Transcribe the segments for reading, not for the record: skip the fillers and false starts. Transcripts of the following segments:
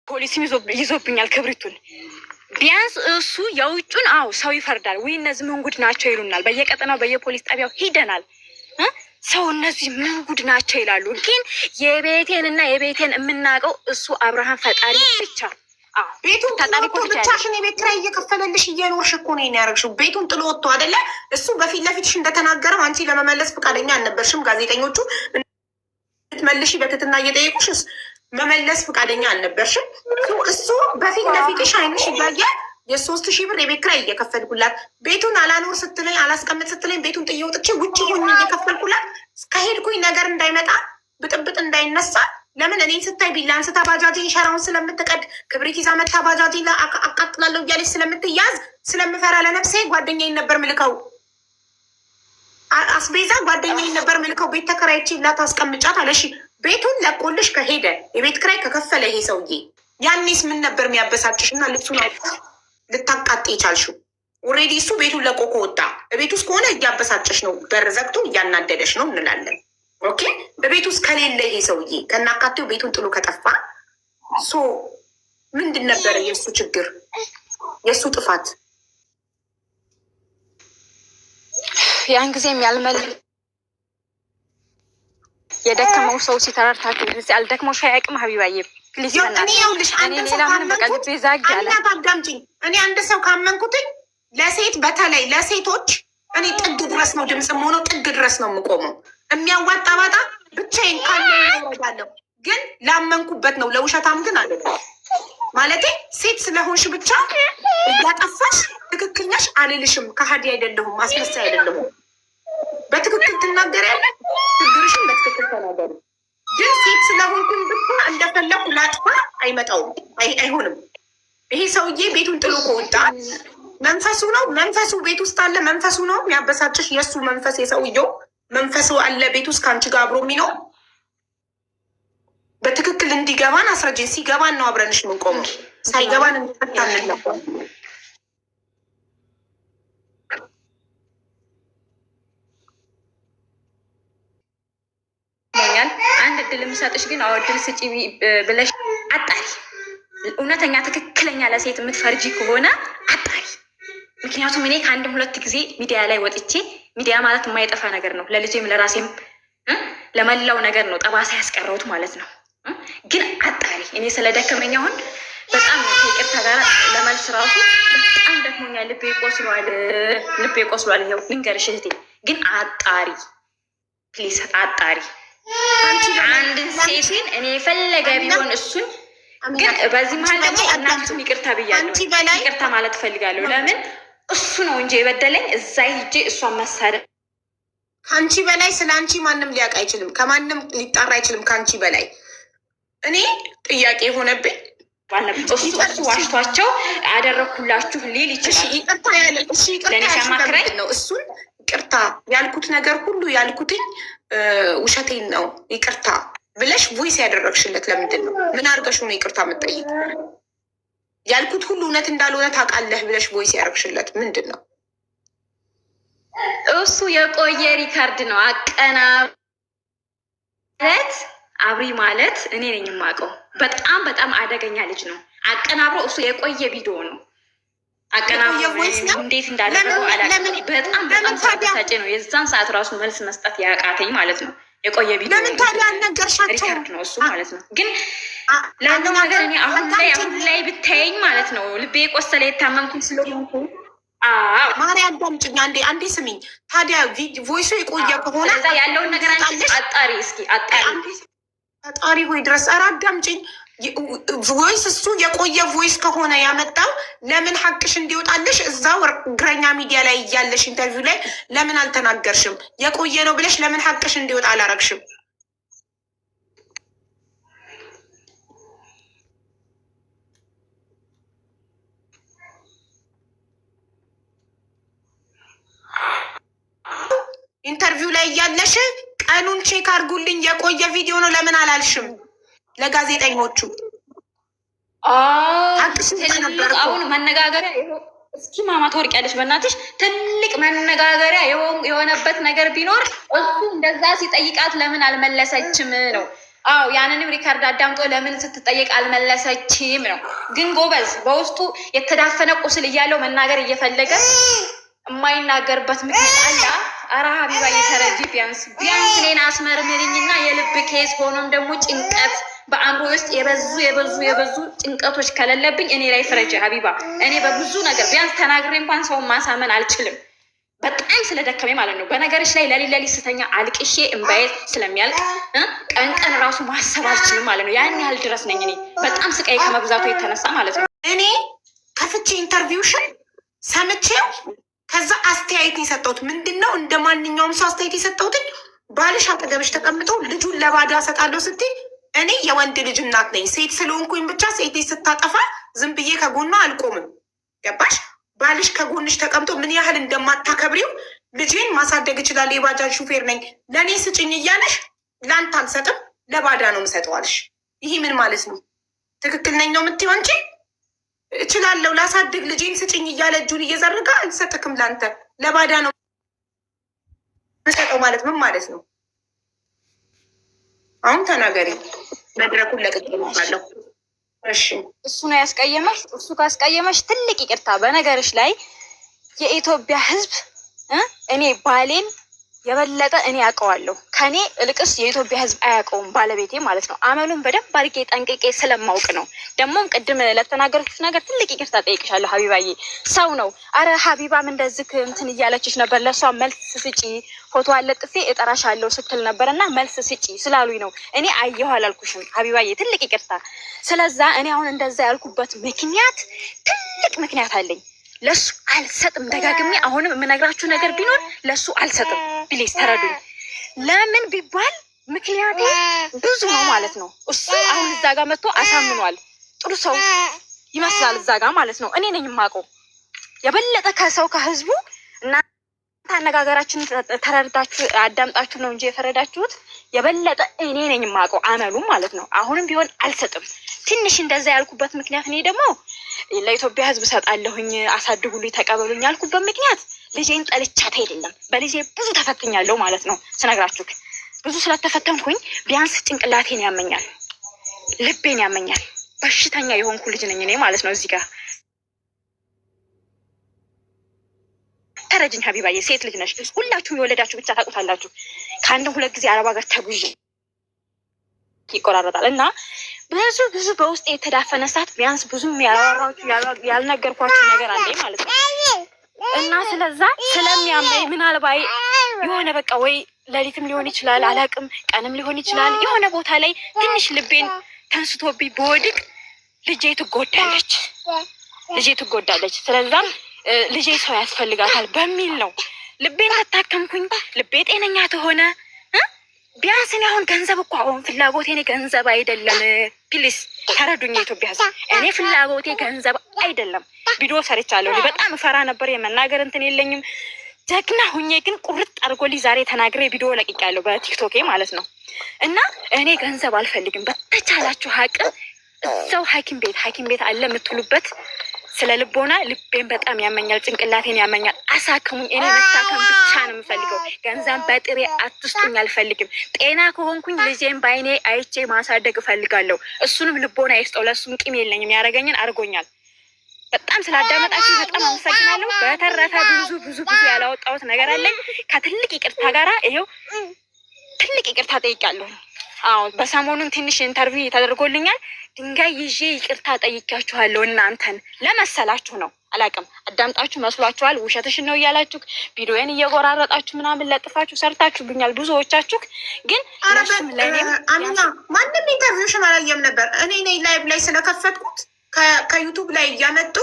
ፖሊስም ይዞብኛል ክብሪቱን። ቢያንስ እሱ የውጩን ሰው ይፈርዳል ወይ እነዚህ ምን ጉድ ናቸው ይሉናል። በየቀጠናው በየፖሊስ ጣቢያው ሂደናል። ሰው እነዚህ ምን ጉድ ናቸው ይላሉ። ግን የቤቴንና የቤቴን የምናውቀው እሱ አብርሃም ፈጣሪ ብቻ። ቤቱን ጥሎ ብቻሽን የቤት ኪራይ እየከፈለልሽ እየኖርሽ እኮ ነው ያደረግሽው። ቤቱን ጥሎ ወጥቶ አይደለ? እሱ በፊት ለፊትሽ እንደተናገረው አንቺ ለመመለስ ፈቃደኛ አልነበርሽም። ጋዜጠኞቹ ልትመልሺ በትትና እየጠየቁሽ መመለስ ፈቃደኛ አልነበርሽም። እሱ በፊት ለፊትሽ አይንሽ እያየ የ3,000 ብር የቤት ኪራይ እየከፈልኩላት ቤቱን አላኖር ስትለኝ አላስቀምጥ ስትለኝ ቤቱን ጥዬ ወጥቼ ውጭ ሆኜ እየከፈልኩላት ከሄድኩኝ ነገር እንዳይመጣ ብጥብጥ እንዳይነሳ ለምን እኔ ስታይ ቢላ አንስታ ባጃጄን ሸራውን ስለምትቀድ ክብሪት ይዛ መታ ባጃጄን አቃጥላለሁ እያለች ስለምትያዝ ስለምፈራ ለነፍሴ ጓደኛዬን ነበር ምልከው። አስቤዛ ጓደኛዬን ነበር ምልከው። ቤት ተከራይቼ ላት አስቀምጫት አለሽ። ቤቱን ለቆልሽ ከሄደ የቤት ኪራይ ከከፈለ ይሄ ሰውዬ ያኔስ ምን ነበር የሚያበሳጭሽ? እና ልብሱን ልታቃጥ ይቻልሽው? ኦልሬዲ እሱ ቤቱን ለቆ ከወጣ ቤት ውስጥ ከሆነ እያበሳጨሽ ነው፣ በር ዘግቶ እያናደደሽ ነው እንላለን። ኦኬ በቤት ውስጥ ከሌለ ይሄ ሰውዬ ከናካቴው ቤቱን ጥሎ ከጠፋ ምንድን ነበረ የእሱ ችግር የእሱ ጥፋት? ያን ጊዜም የደከመው ሰው ሲተራርታት አልደክመው ሻያቅም ሀቢባዬ ፕሊዝ አዳምጪኝ። እኔ አንድ ሰው ካመንኩትኝ ለሴት በተለይ ለሴቶች እኔ ጥግ ድረስ ነው ድምፅ ሆነው ጥግ ድረስ ነው የምቆመው። የሚያዋጣ ባጣ ብቻዬን ካለ ይወዳለሁ፣ ግን ላመንኩበት ነው። ለውሸታም ግን አለ ማለቴ ሴት ስለሆንሽ ብቻ እያጠፋሽ ትክክል ነሽ አልልሽም። ከሀዲ አይደለሁም፣ አስመሳይ አይደለሁም። በትክክል ትናገሪያለሽ፣ ችግርሽን በትክክል ተናገሪ። ግን ሴት ስለሆንኩኝ ብቻ እንደፈለኩ ላጥፋ አይመጣውም፣ አይሆንም። ይሄ ሰውዬ ቤቱን ጥሎ ከወጣ መንፈሱ ነው፣ መንፈሱ ቤት ውስጥ አለ። መንፈሱ ነው የሚያበሳጭሽ፣ የእሱ መንፈስ፣ የሰውየው መንፈሱ አለ ቤት ውስጥ ከአንቺ ጋር አብሮ የሚለው። በትክክል እንዲገባን አስረጅን። ሲገባን ነው አብረንሽ የምንቆመው፣ ሳይገባን እንፈታለን ነበር። አንድ እድል የምሰጥሽ ግን እድል ስጪ ብለሽ አጣሪ። እውነተኛ ትክክለኛ ለሴት የምትፈርጂ ከሆነ አጣሪ። ምክንያቱም እኔ ከአንድም 2 ጊዜ ሚዲያ ላይ ወጥቼ፣ ሚዲያ ማለት የማይጠፋ ነገር ነው። ለልጄም ለራሴም ለመላው ነገር ነው ጠባሳ ያስቀረውት ማለት ነው። ግን አጣሪ። እኔ ስለደከመኝ አሁን በጣም ከይቅርታ ጋር ለመልስ ራሱ በጣም ደክሞኛል። ልቤ ቆስሏል። ይኸው ልንገርሽ እህቴ፣ ግን አጣሪ ፕሊስ፣ አጣሪ። አንድ ሴትን እኔ የፈለገ ቢሆን እሱን ግን በዚህ መሀል ደግሞ እናቱም ይቅርታ ብያለሁ። ይቅርታ ማለት እፈልጋለሁ። ለምን እሱ ነው እንጂ የበደለኝ፣ እዛ ሂጄ እሷን መሳደብ። ከአንቺ በላይ ስለ አንቺ ማንም ሊያውቅ አይችልም፣ ከማንም ሊጣራ አይችልም ከአንቺ በላይ። እኔ ጥያቄ የሆነብኝ እሱ ዋሽቷቸው አደረኩላችሁ ሊል ይችላል። ይቅርታ ነው እሱን ይቅርታ ያልኩት ነገር ሁሉ ያልኩትኝ ውሸቴን ነው ይቅርታ ብለሽ ቮይስ ያደረግሽለት ለምንድን ነው? ምን አድርገሽ ነው ይቅርታ የምትጠይቅ? ያልኩት ሁሉ እውነት እንዳልሆነ ታውቃለህ ብለሽ ቮይስ ያደረግሽለት ምንድን ነው? እሱ የቆየ ሪካርድ ነው። አቀናብረት አብሪ ማለት እኔ ነኝ የማውቀው። በጣም በጣም አደገኛ ልጅ ነው። አቀናብሮ እሱ የቆየ ቪዲዮ ነው። አቀናብሮ እንዴት እንዳደረገው አላውቅም። በጣም ሰጪ ነው። የዛን ሰዓት ራሱ መልስ መስጠት ያቃተኝ ማለት ነው። የቆየ ቪዲዮ ለምን ታዲያ አልነገርሻቸው? ሪካርድ ነው እሱ ማለት ነው። ግን ላለው ነገር እኔ አሁን ላይ ብታየኝ ማለት ነው ልቤ የቆሰለ የታመምኩኝ ስለሆንኩ ማርያም አዳምጪኝ፣ አንዴ ስሚኝ። ታዲያ ቮይሱ የቆየ ከሆነ ያለውን ነገር አጣሪ፣ እስኪ አጣሪ ሆይ ድረስ። ኧረ አዳምጪኝ። ቮይስ እሱ የቆየ ቮይስ ከሆነ ያመጣው ለምን ሀቅሽ እንዲወጣልሽ እዛው እግረኛ ሚዲያ ላይ እያለሽ ኢንተርቪው ላይ ለምን አልተናገርሽም? የቆየ ነው ብለሽ ለምን ሀቅሽ እንዲወጣ አላረግሽም? ኢንተርቪው ላይ እያለሽ ቀኑን ቼክ አድርጉልኝ የቆየ ቪዲዮ ነው ለምን አላልሽም? ለጋዜጠኞቹ አሁን መነጋገሪያ እስኪ ማማ ትወርቂያለሽ በእናትሽ። ትልቅ መነጋገሪያ የሆነበት ነገር ቢኖር እሱ እንደዛ ሲጠይቃት ለምን አልመለሰችም ነው። አዎ ያንንም ሪካርድ አዳምጦ ለምን ስትጠየቅ አልመለሰችም ነው። ግን ጎበዝ በውስጡ የተዳፈነ ቁስል እያለው መናገር እየፈለገ የማይናገርበት ምክንያት አለ። ኧረ ሀቢባ የተረጂ ቢያንስ እኔን አስመርምሪኝና የልብ ኬስ ሆኖም ደግሞ ጭንቀት በአእምሮ ውስጥ የበዙ ጭንቀቶች ከሌለብኝ እኔ ላይ ፍረጅ ሀቢባ። እኔ በብዙ ነገር ቢያንስ ተናግሬ እንኳን ሰውን ማሳመን አልችልም፣ በጣም ስለደከመኝ ማለት ነው። በነገሮች ላይ ለሊት ስተኛ አልቅሼ እምባዬ ስለሚያልቅ ቀን ራሱ ማሰብ አልችልም ማለት ነው። ያን ያህል ድረስ ነኝ እኔ በጣም ስቃይ ከመብዛቱ የተነሳ ማለት ነው። እኔ ከፍቼ ኢንተርቪውሽን ሰምቼው ከዛ አስተያየት የሰጠሁት ምንድን ነው፣ እንደ ማንኛውም ሰው አስተያየት የሰጠሁትኝ ባልሽ አጠገብሽ ተቀምጦ ልጁን ለባዳ እሰጣለሁ ስትይ እኔ የወንድ ልጅ እናት ነኝ። ሴት ስለሆንኩኝ ብቻ ሴቴ ስታጠፋ ዝም ብዬ ከጎኗ አልቆምም። ገባሽ? ባልሽ ከጎንሽ ተቀምጦ ምን ያህል እንደማታከብሪው ልጄን ማሳደግ እችላለሁ፣ የባጃጅ ሹፌር ነኝ፣ ለእኔ ስጭኝ እያለሽ ለአንተ አልሰጥም ለባዳ ነው የምሰጠዋልሽ። ይህ ምን ማለት ነው? ትክክል ነኝ ነው የምትይው እንጂ እችላለሁ ላሳድግ ልጄን ስጭኝ እያለ እጁን እየዘረጋ አልሰጥክም፣ ለአንተ ለባዳ ነው የምሰጠው ማለት ምን ማለት ነው? አሁን ተናገሪ። መድረኩን ለቅቄልሻለሁ። እሺ እሱ ነው ያስቀየመሽ። እሱ ካስቀየመሽ ትልቅ ይቅርታ። በነገርሽ ላይ የኢትዮጵያ ሕዝብ እኔ ባሌን የበለጠ እኔ አውቀዋለሁ። ከኔ እልቅስ የኢትዮጵያ ሕዝብ አያውቀውም፣ ባለቤቴ ማለት ነው። አመሉን በደንብ አድርጌ ጠንቅቄ ስለማውቅ ነው። ደግሞም ቅድም ለተናገርኩት ነገር ትልቅ ይቅርታ ጠይቅሻለሁ ሀቢባዬ። ሰው ነው። አረ ሀቢባም እንደዚህ እንትን እያለችሽ ነበር፣ ለእሷ መልስ ስጪ፣ ፎቶ አለጥፌ እጠራሻለሁ ስትል ነበር እና መልስ ስጪ ስላሉኝ ነው። እኔ አየሁ አላልኩሽም ሀቢባዬ፣ ትልቅ ይቅርታ። ስለዛ እኔ አሁን እንደዛ ያልኩበት ምክንያት ትልቅ ምክንያት አለኝ። ለሱ አልሰጥም። ደጋግሜ አሁንም የምነግራችሁ ነገር ቢኖር ለሱ አልሰጥም። ፕሊዝ ተረዱኝ። ለምን ቢባል ምክንያቴ ብዙ ነው ማለት ነው። እሱ አሁን እዛ ጋር መጥቶ አሳምኗል። ጥሩ ሰው ይመስላል እዛ ጋር ማለት ነው። እኔ ነኝ የማውቀው የበለጠ ከሰው ከህዝቡ። እናንተ አነጋገራችንን ተረድታችሁ አዳምጣችሁ ነው እንጂ የፈረዳችሁት። የበለጠ እኔ ነኝ የማውቀው አመሉ ማለት ነው። አሁንም ቢሆን አልሰጥም። ትንሽ እንደዛ ያልኩበት ምክንያት እኔ ደግሞ ለኢትዮጵያ ህዝብ እሰጣለሁኝ፣ አሳድጉልኝ፣ ተቀበሉኝ ያልኩበት ምክንያት ልጄን ጠልቻት አይደለም። በልጄ ብዙ ተፈትኛለሁ ማለት ነው። ስነግራችሁ ብዙ ስለተፈተንኩኝ ቢያንስ ጭንቅላቴን ያመኛል፣ ልቤን ያመኛል። በሽተኛ የሆንኩ ልጅ ነኝ እኔ ማለት ነው። እዚህ ጋር ተረጅኝ ሀቢባዬ፣ ሴት ልጅ ነሽ። ሁላችሁም የወለዳችሁ ብቻ ታውቁታላችሁ። ከአንድም ሁለት ጊዜ አረብ ሀገር ተጉዤ ይቆራረጣል እና ብዙ በውስጥ የተዳፈነ ሰዓት ቢያንስ ብዙም ያላወራችሁ ያልነገርኳችሁ ነገር አለኝ ማለት ነው። እና ስለዛ ስለሚያመኝ ምናልባት የሆነ በቃ ወይ ሌሊትም ሊሆን ይችላል አላቅም፣ ቀንም ሊሆን ይችላል የሆነ ቦታ ላይ ትንሽ ልቤን ተንስቶብኝ በወድቅ ልጄ ትጎዳለች። ስለዛም ልጄ ሰው ያስፈልጋታል በሚል ነው ልቤን ከታከምኩኝ። ልቤ ጤነኛ ተሆነ ቢያንስ እኔ አሁን ገንዘብ እኮ አሁን ፍላጎቴ እኔ ገንዘብ አይደለም። ፕሊስ ተረዱኝ የኢትዮጵያ ሕዝብ፣ እኔ ፍላጎቴ ገንዘብ አይደለም። ቪዲዮ ሰርቻለሁ። በጣም እፈራ ነበር፣ የመናገር እንትን የለኝም። ጀግና ሁኜ ግን ቁርጥ አድርጎልኝ ዛሬ ተናግሬ ቪዲዮ ለቅቄያለሁ በቲክቶኬ ማለት ነው። እና እኔ ገንዘብ አልፈልግም። በተቻላችሁ አቅም እዛው ሐኪም ቤት አለ የምትሉበት ስለ ልቦና ልቤን በጣም ያመኛል፣ ጭንቅላቴን ያመኛል። አሳክሙኝ። እኔ መታከም ብቻ ነው የምፈልገው። ገንዘብ በጥሬ አትስጡኝ አልፈልግም። ጤና ከሆንኩኝ ልጄን በአይኔ አይቼ ማሳደግ እፈልጋለሁ። እሱንም ልቦና ይስጠው። ለእሱም ቂም የለኝም። ያደረገኝን አድርጎኛል። በጣም ስላዳመጣችሁ በጣም አመሰግናለሁ። በተረፈ ብዙ ያላወጣሁት ነገር አለኝ። ከትልቅ ይቅርታ ጋራ ይሄው ትልቅ ይቅርታ ጠይቃለሁ። አዎ በሰሞኑን ትንሽ ኢንተርቪው ተደርጎልኛል። ድንጋይ ይዤ ይቅርታ ጠይቃችኋለሁ። እናንተን ለመሰላችሁ ነው አላውቅም። አዳምጣችሁ መስሏችኋል። ውሸትሽን ነው እያላችሁ ቪዲዮን እየጎራረጣችሁ ምናምን ለጥፋችሁ ሰርታችሁብኛል ብዙዎቻችሁ። ግን አሚና ማንም ኢንተርቪውሽን አላየም ነበር። እኔ ነኝ ላይቭ ላይ ስለከፈትኩት ከዩቱብ ላይ እያመጡ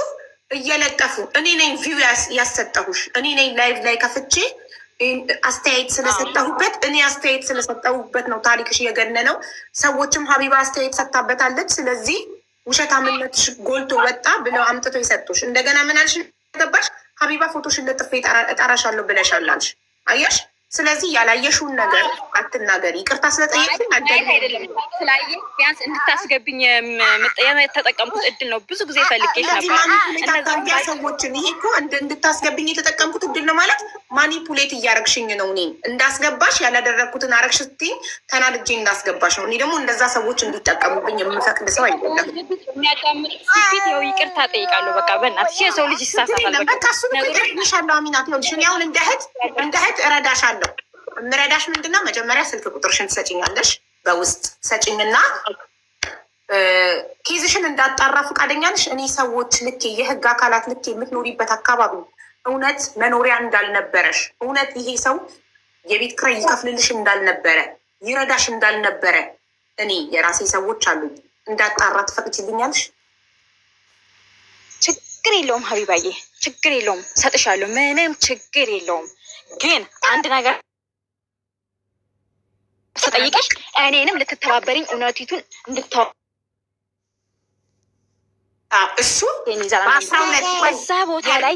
እየለጠፉ እኔ ነኝ ቪው ያሰጠሁሽ። እኔ ነኝ ላይቭ ላይ ከፍቼ አስተያየት ስለሰጠሁበት እኔ አስተያየት ስለሰጠሁበት ነው ታሪክሽ የገነነው። ሰዎችም ሀቢባ አስተያየት ሰጥታበታለች፣ ስለዚህ ውሸታምነትሽ ጎልቶ ወጣ ብለው አምጥተው የሰጡሽ። እንደገና ምን አልሽ? ገባሽ? ሀቢባ ፎቶሽን ለጥፌ እጠራሻለሁ ብለሻል አልሽ። አየሽ? ስለዚህ ያላየሽውን ነገር አትናገሪ። ይቅርታ ስለጠየቅሽ አይደለም ስላየ ቢያንስ እንድታስገብኝ የተጠቀምኩት እድል ነው። ብዙ ጊዜ ፈልጌሽ ነበር። ሰዎችን ይሄ እኮ እንድታስገብኝ የተጠቀምኩት እድል ነው ማለት ማኒፑሌት እያረግሽኝ ነው። እኔ እንዳስገባሽ ያላደረግኩትን አረግሽ ስትይኝ ተናድጄ እንዳስገባሽ ነው። እኔ ደግሞ እንደዛ ሰዎች እንዲጠቀሙብኝ የምፈቅድ ሰው አይደለም። የሚያዳምጥ ፊት ይኸው ይቅርታ ጠይቃለሁ። በቃ በእናትሽ የሰው ልጅ ይሳሳታል። በቃ እሱ ይቅርልሻለሁ። አሚናት ይኸውልሽ እኔ አሁን እንደ እህት እረዳሻለሁ። የምረዳሽ ምንድነው? መጀመሪያ ስልክ ቁጥርሽን ትሰጭኛለሽ፣ በውስጥ ሰጭኝና ኬዝሽን እንዳጣራ ፈቃደኛ ነሽ? እኔ ሰዎች ልኬ የህግ አካላት ልኬ የምትኖሪበት አካባቢ እውነት መኖሪያ እንዳልነበረሽ፣ እውነት ይሄ ሰው የቤት ኪራይ ይከፍልልሽ እንዳልነበረ፣ ይረዳሽ እንዳልነበረ እኔ የራሴ ሰዎች አሉኝ እንዳጣራ ትፈቅጂልኛለሽ? ችግር የለውም ሀቢባዬ፣ ችግር የለውም፣ ሰጥሻለሁ። ምንም ችግር የለውም። ግን አንድ ነገር ስጠይቅሽ እኔንም ልትተባበሪኝ እውነቲቱን እንድታው እሱ በዛ ቦታ ላይ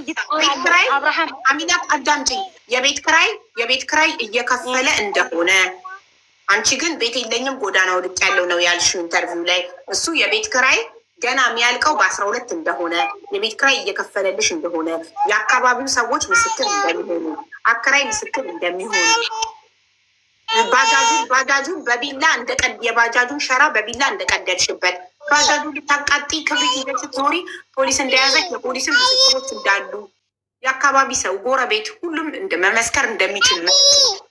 አብርሃም አሚናት አዳምጪኝ። የቤት ክራይ እየከፈለ እንደሆነ አንቺ ግን ቤት የለኝም ጎዳና ወድቅ ያለው ነው ያልሽው ኢንተርቪው ላይ። እሱ የቤት ክራይ ገና የሚያልቀው በ12 እንደሆነ የቤት ክራይ እየከፈለልሽ እንደሆነ የአካባቢው ሰዎች ምስክር እንደሚሆኑ አከራይ ምስክር እንደሚሆኑ ባጃጁን በቢላ የባጃጁን ሸራ በቢላ እንደቀደድሽበት ባጃጁ ልታቃጢ ክብሪት ይዘሽ ስትዞሪ ፖሊስ እንደያዘች የፖሊስን ምስክሮች እንዳሉ የአካባቢ ሰው ጎረቤት ሁሉም መመስከር እንደሚችል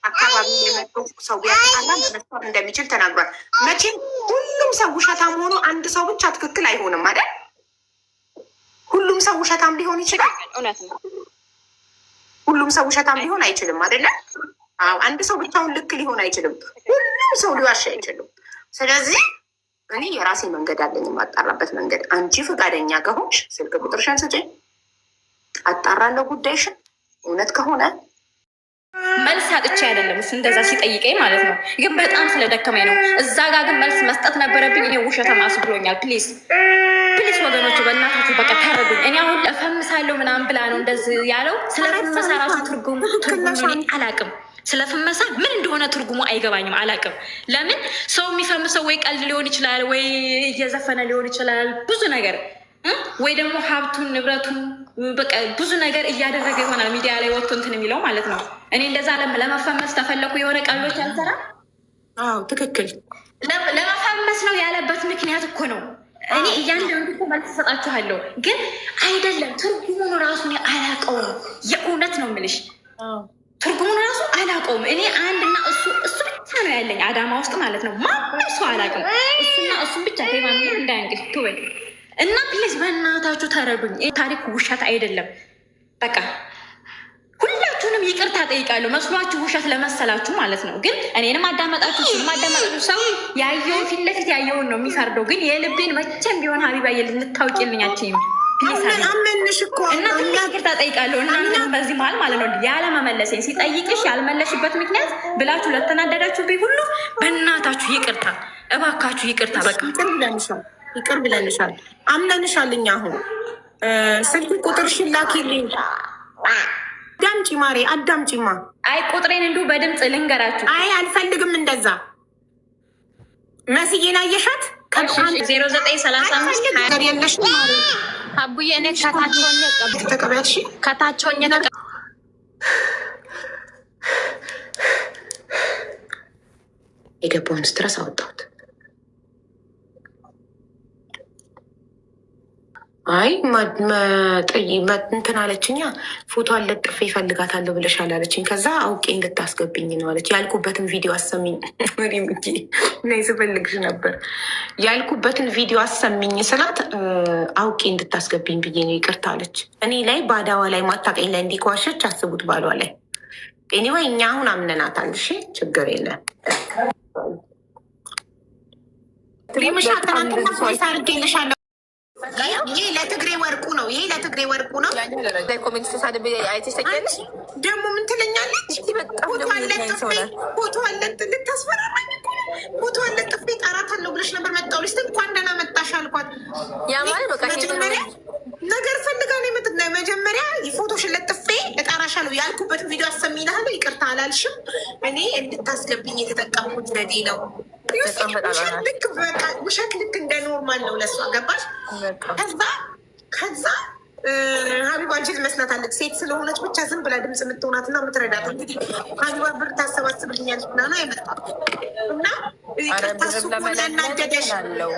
አካባቢ የመጡ ሰው ቢያጣላ መመስከር እንደሚችል ተናግሯል። መቼም ሁሉም ሰው ውሸታም ሆኖ አንድ ሰው ብቻ ትክክል አይሆንም አይደል? ሁሉም ሰው ውሸታም ሊሆን ይችላል። እውነት ነው። ሁሉም ሰው ውሸታም ሊሆን አይችልም አይደለ? አንድ ሰው ብቻውን ልክ ሊሆን አይችልም። ሁሉም ሰው ሊዋሽ አይችልም። ስለዚህ እኔ የራሴ መንገድ አለኝ፣ የማጣራበት መንገድ። አንቺ ፈቃደኛ ከሆንሽ ስልክ ቁጥርሽን ስጪኝ፣ አጣራለሁ ጉዳይሽን። እውነት ከሆነ መልስ አጥቼ አይደለም እሱ እንደዛ ሲጠይቀኝ ማለት ነው፣ ግን በጣም ስለደከመኝ ነው። እዛ ጋር ግን መልስ መስጠት ነበረብኝ። እኔ ውሸታም አስብሎኛል። ፕሊዝ ፕሊዝ ወገኖቹ በእናታችሁ በቃ ታረዱኝ። እኔ አሁን እፈምሳለሁ ምናምን ብላ ነው እንደዚህ ያለው። ስለፍመሳ ራሱ ትርጉሙ አላውቅም። ስለፍመሳ ምን እንደሆነ ትርጉሙ አይገባኝም፣ አላውቅም። ለምን ሰው የሚፈምሰው ወይ ቀልድ ሊሆን ይችላል፣ ወይ እየዘፈነ ሊሆን ይችላል፣ ብዙ ነገር ወይ ደግሞ ሀብቱን ንብረቱን በቃ ብዙ ነገር እያደረገ ይሆናል ሚዲያ ላይ ወጥቶ እንትን የሚለው ማለት ነው። እኔ እንደዛ ለመፈመስ ተፈለኩ የሆነ ቀልዶች አልሰራ። ትክክል ለመፈመስ ነው ያለበት ምክንያት እኮ ነው። እኔ እያንዳንዱ እኮ መልስ እሰጣችኋለሁ፣ ግን አይደለም ትርጉሙን ራሱ አላውቀውም። የእውነት ነው የምልሽ ትርጉሙን ራሱ አላውቀውም። እኔ አንድና እሱ ብቻ ነው ያለኝ አዳማ ውስጥ ማለት ነው። ማንም ሰው አላውቅም። እሱና እሱን ብቻ ቴማ እንዳያንቅሽ ትወል እና ፕሊዝ በእናታችሁ ተረዱኝ። ታሪክ ውሸት አይደለም። በቃ ሁላችሁንም ይቅርታ ጠይቃለሁ፣ መስሏችሁ ውሸት ለመሰላችሁ ማለት ነው። ግን እኔንም አዳመጣችሁ እሱንም አዳመጣችሁ። ሰው ያየውን ፊት ለፊት ያየውን ነው የሚፈርደው። ግን የልቤን መቼም ቢሆን ሀቢባዬ ልታውቂልኛችም አመንሽ እኮ እና ይቅርታ ጠይቃለሁ። እና በዚህ መሀል ማለት ነው ያለመመለሴን ሲጠይቅሽ ያልመለሽበት ምክንያት ብላችሁ ለተናደዳችሁብኝ ሁሉ በእናታችሁ ይቅርታ፣ እባካችሁ ይቅርታ። በቃ ይቅር ብለንሻል፣ አምነንሻል። እኛ አሁን ስልክ ቁጥርሽን ላኪልኝ። አዳምጪ ማሬ፣ አዳምጪማ። አይ ቁጥሬን እንዲሁ በድምፅ ልንገራችሁ። አይ አልፈልግም እንደዛ። መስዬን አየሻት? 0935 ነገር የለሽ ማሬ። አቡዬ እኔ ከታቸውን ተቀበያልሽ ከታቸውን የገባውን ስትረስ አወጣሁት። አይ እንትን አለችኛ፣ ፎቶ አለጥፌ ይፈልጋታለሁ ብለሻል አለችኝ። ከዛ አውቄ እንድታስገብኝ ነው አለች። ያልኩበትን ቪዲዮ አሰሚኝ ስፈልግሽ ነበር ያልኩበትን ቪዲዮ አሰሚኝ ስላት አውቄ እንድታስገብኝ ብዬ ነው ይቅርታ አለች። እኔ ላይ ባዳዋ ላይ ማታቀኝ ላይ እንዲከዋሸች አስቡት ባሏ ላይ። ኤኒዌይ እኛ አሁን አምነናታል። እሺ ችግር የለም። ሪምሻ ትናንትና ፖሊስ አድርጌልሻለሁ። ይሄ ለትግሬ ወርቁ ነው። ይሄ ለትግሬ ወርቁ ነው። ደግሞ ምን ትለኛለች? ፎቶ ልታስፈራራኝ ፎቶ አለጥፌ እጠራታለሁ ብለሽ ነበር። መጣሁ ልስት እንኳን ደህና መጣሽ አልኳት። መጀመሪያ ነገር ፈልጋ ነው መጀመሪያ ፎቶሽን ለጥፌ እጠራሽ አስገባሻለሁ ያልኩበትን ቪዲዮ አሰሚልሃለሁ። ይቅርታ አላልሽም። እኔ እንድታስገብኝ የተጠቀምኩት ዘዴ ነው። ውሸት ልክ እንደ ኖርማል ነው ለሷ ገባሽ? ከዛ ሀቢባ አንቺ ትመስላታለች ሴት ስለሆነች ብቻ ዝም ብላ ድምፅ የምትሆናትና የምትረዳት። እንግዲህ ሀቢባ ብር ታሰባስብልኛለች ብላ ነው አይመጣም። እና ይቅርታሱ ያናደደሽ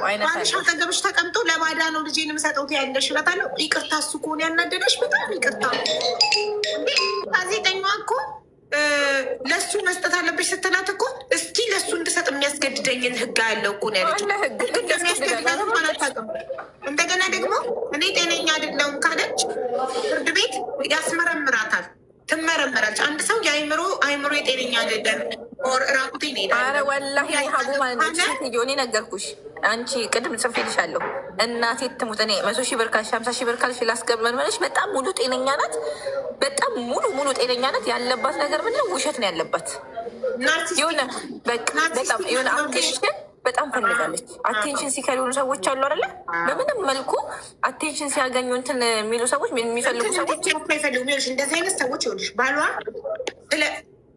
ባልሽ አጠገብሽ ተቀምጦ ለባዳ ነው ልጄን የምሰጠው ያለሽ እላታለሁ። ይቅርታ እሱ ከሆነ ያናደደሽ በጣም ይቅርታ። ጋዜጠኛዋ እኮ ለሱ መስጠት አለብሽ ስትላት እኮ እስኪ ለሱ እንድሰጥ የሚያስገድደኝን ህግ ያለው እኮ ነው ያለችው። እንደሚያስገድዳት እንኳን አታውቅም። እንደገና ደግሞ እኔ ጤነኛ አይደለሁም ካለች ፍርድ ቤት ያስመረምራታል፣ ትመረመራለች። አንድ ሰው የአይምሮ የጤነኛ አይደለም ራቁቴ ሄዳለ። ኧረ ወላሂ ሀቡ ማለት ሆኔ ነገርኩሽ። አንቺ ቅድም ጽፌልሻለሁ። እናቴ ትሙት እኔ 100 ሺህ ብር ካልሽ 50 ሺህ ብር ካልሽ ላስገመልመለሽ በጣም ሙሉ ጤነኛ ናት። በጣም ሙሉ ጤነኛ ናት። ያለባት ነገር ምንድነው? ውሸት ነው ያለባት። የሆነ በጣም የሆነ አቴንሽን በጣም ፈልጋለች። አቴንሽን ሲከር የሆኑ ሰዎች አሉ አይደለ? በምንም መልኩ አቴንሽን ሲያገኙ እንትን የሚሉ ሰዎች የሚፈልጉ ሰዎች እንደዚህ አይነት ሰዎች ይሆንሽ ባሏ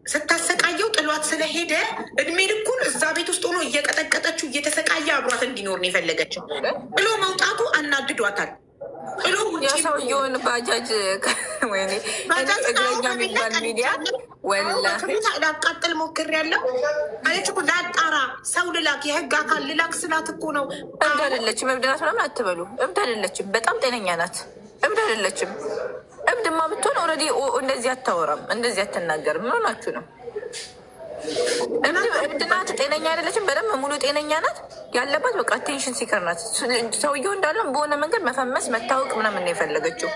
ስታሰቃየው ጥሏት ስለሄደ እድሜ ልኩን እዛ ቤት ውስጥ ሆኖ እየቀጠቀጠችው እየተሰቃየ አብሯት እንዲኖር ነው የፈለገችው። ጥሎ መውጣቱ አናድዷታል። ጥሎ የሰውየውን ባጃጅ ወይኔ እግረኛ የሚባል ሚዲያ ላቃጥል ሞክሬያለሁ አለች እኮ። ላጣራ ሰው ልላክ የህግ አካል ልላክ ስላት እኮ ነው። እብድ አይደለችም። እብድ ናት ምናምን አትበሉ። እብድ አይደለችም። በጣም ጤነኛ ናት። እብድ አይደለችም። እብድማ ብትሆን ኦልሬዲ እንደዚህ አታወራም፣ እንደዚህ አትናገርም። ምን ሆናችሁ ነው? እብድ ናት፣ ጤነኛ አይደለችም። በደንብ ሙሉ ጤነኛ ናት። ያለባት በቃ አቴንሽን ሲከር ናት። ሰውየው እንዳለም በሆነ መንገድ መፈመስ መታወቅ ምናምን ነው የፈለገችው።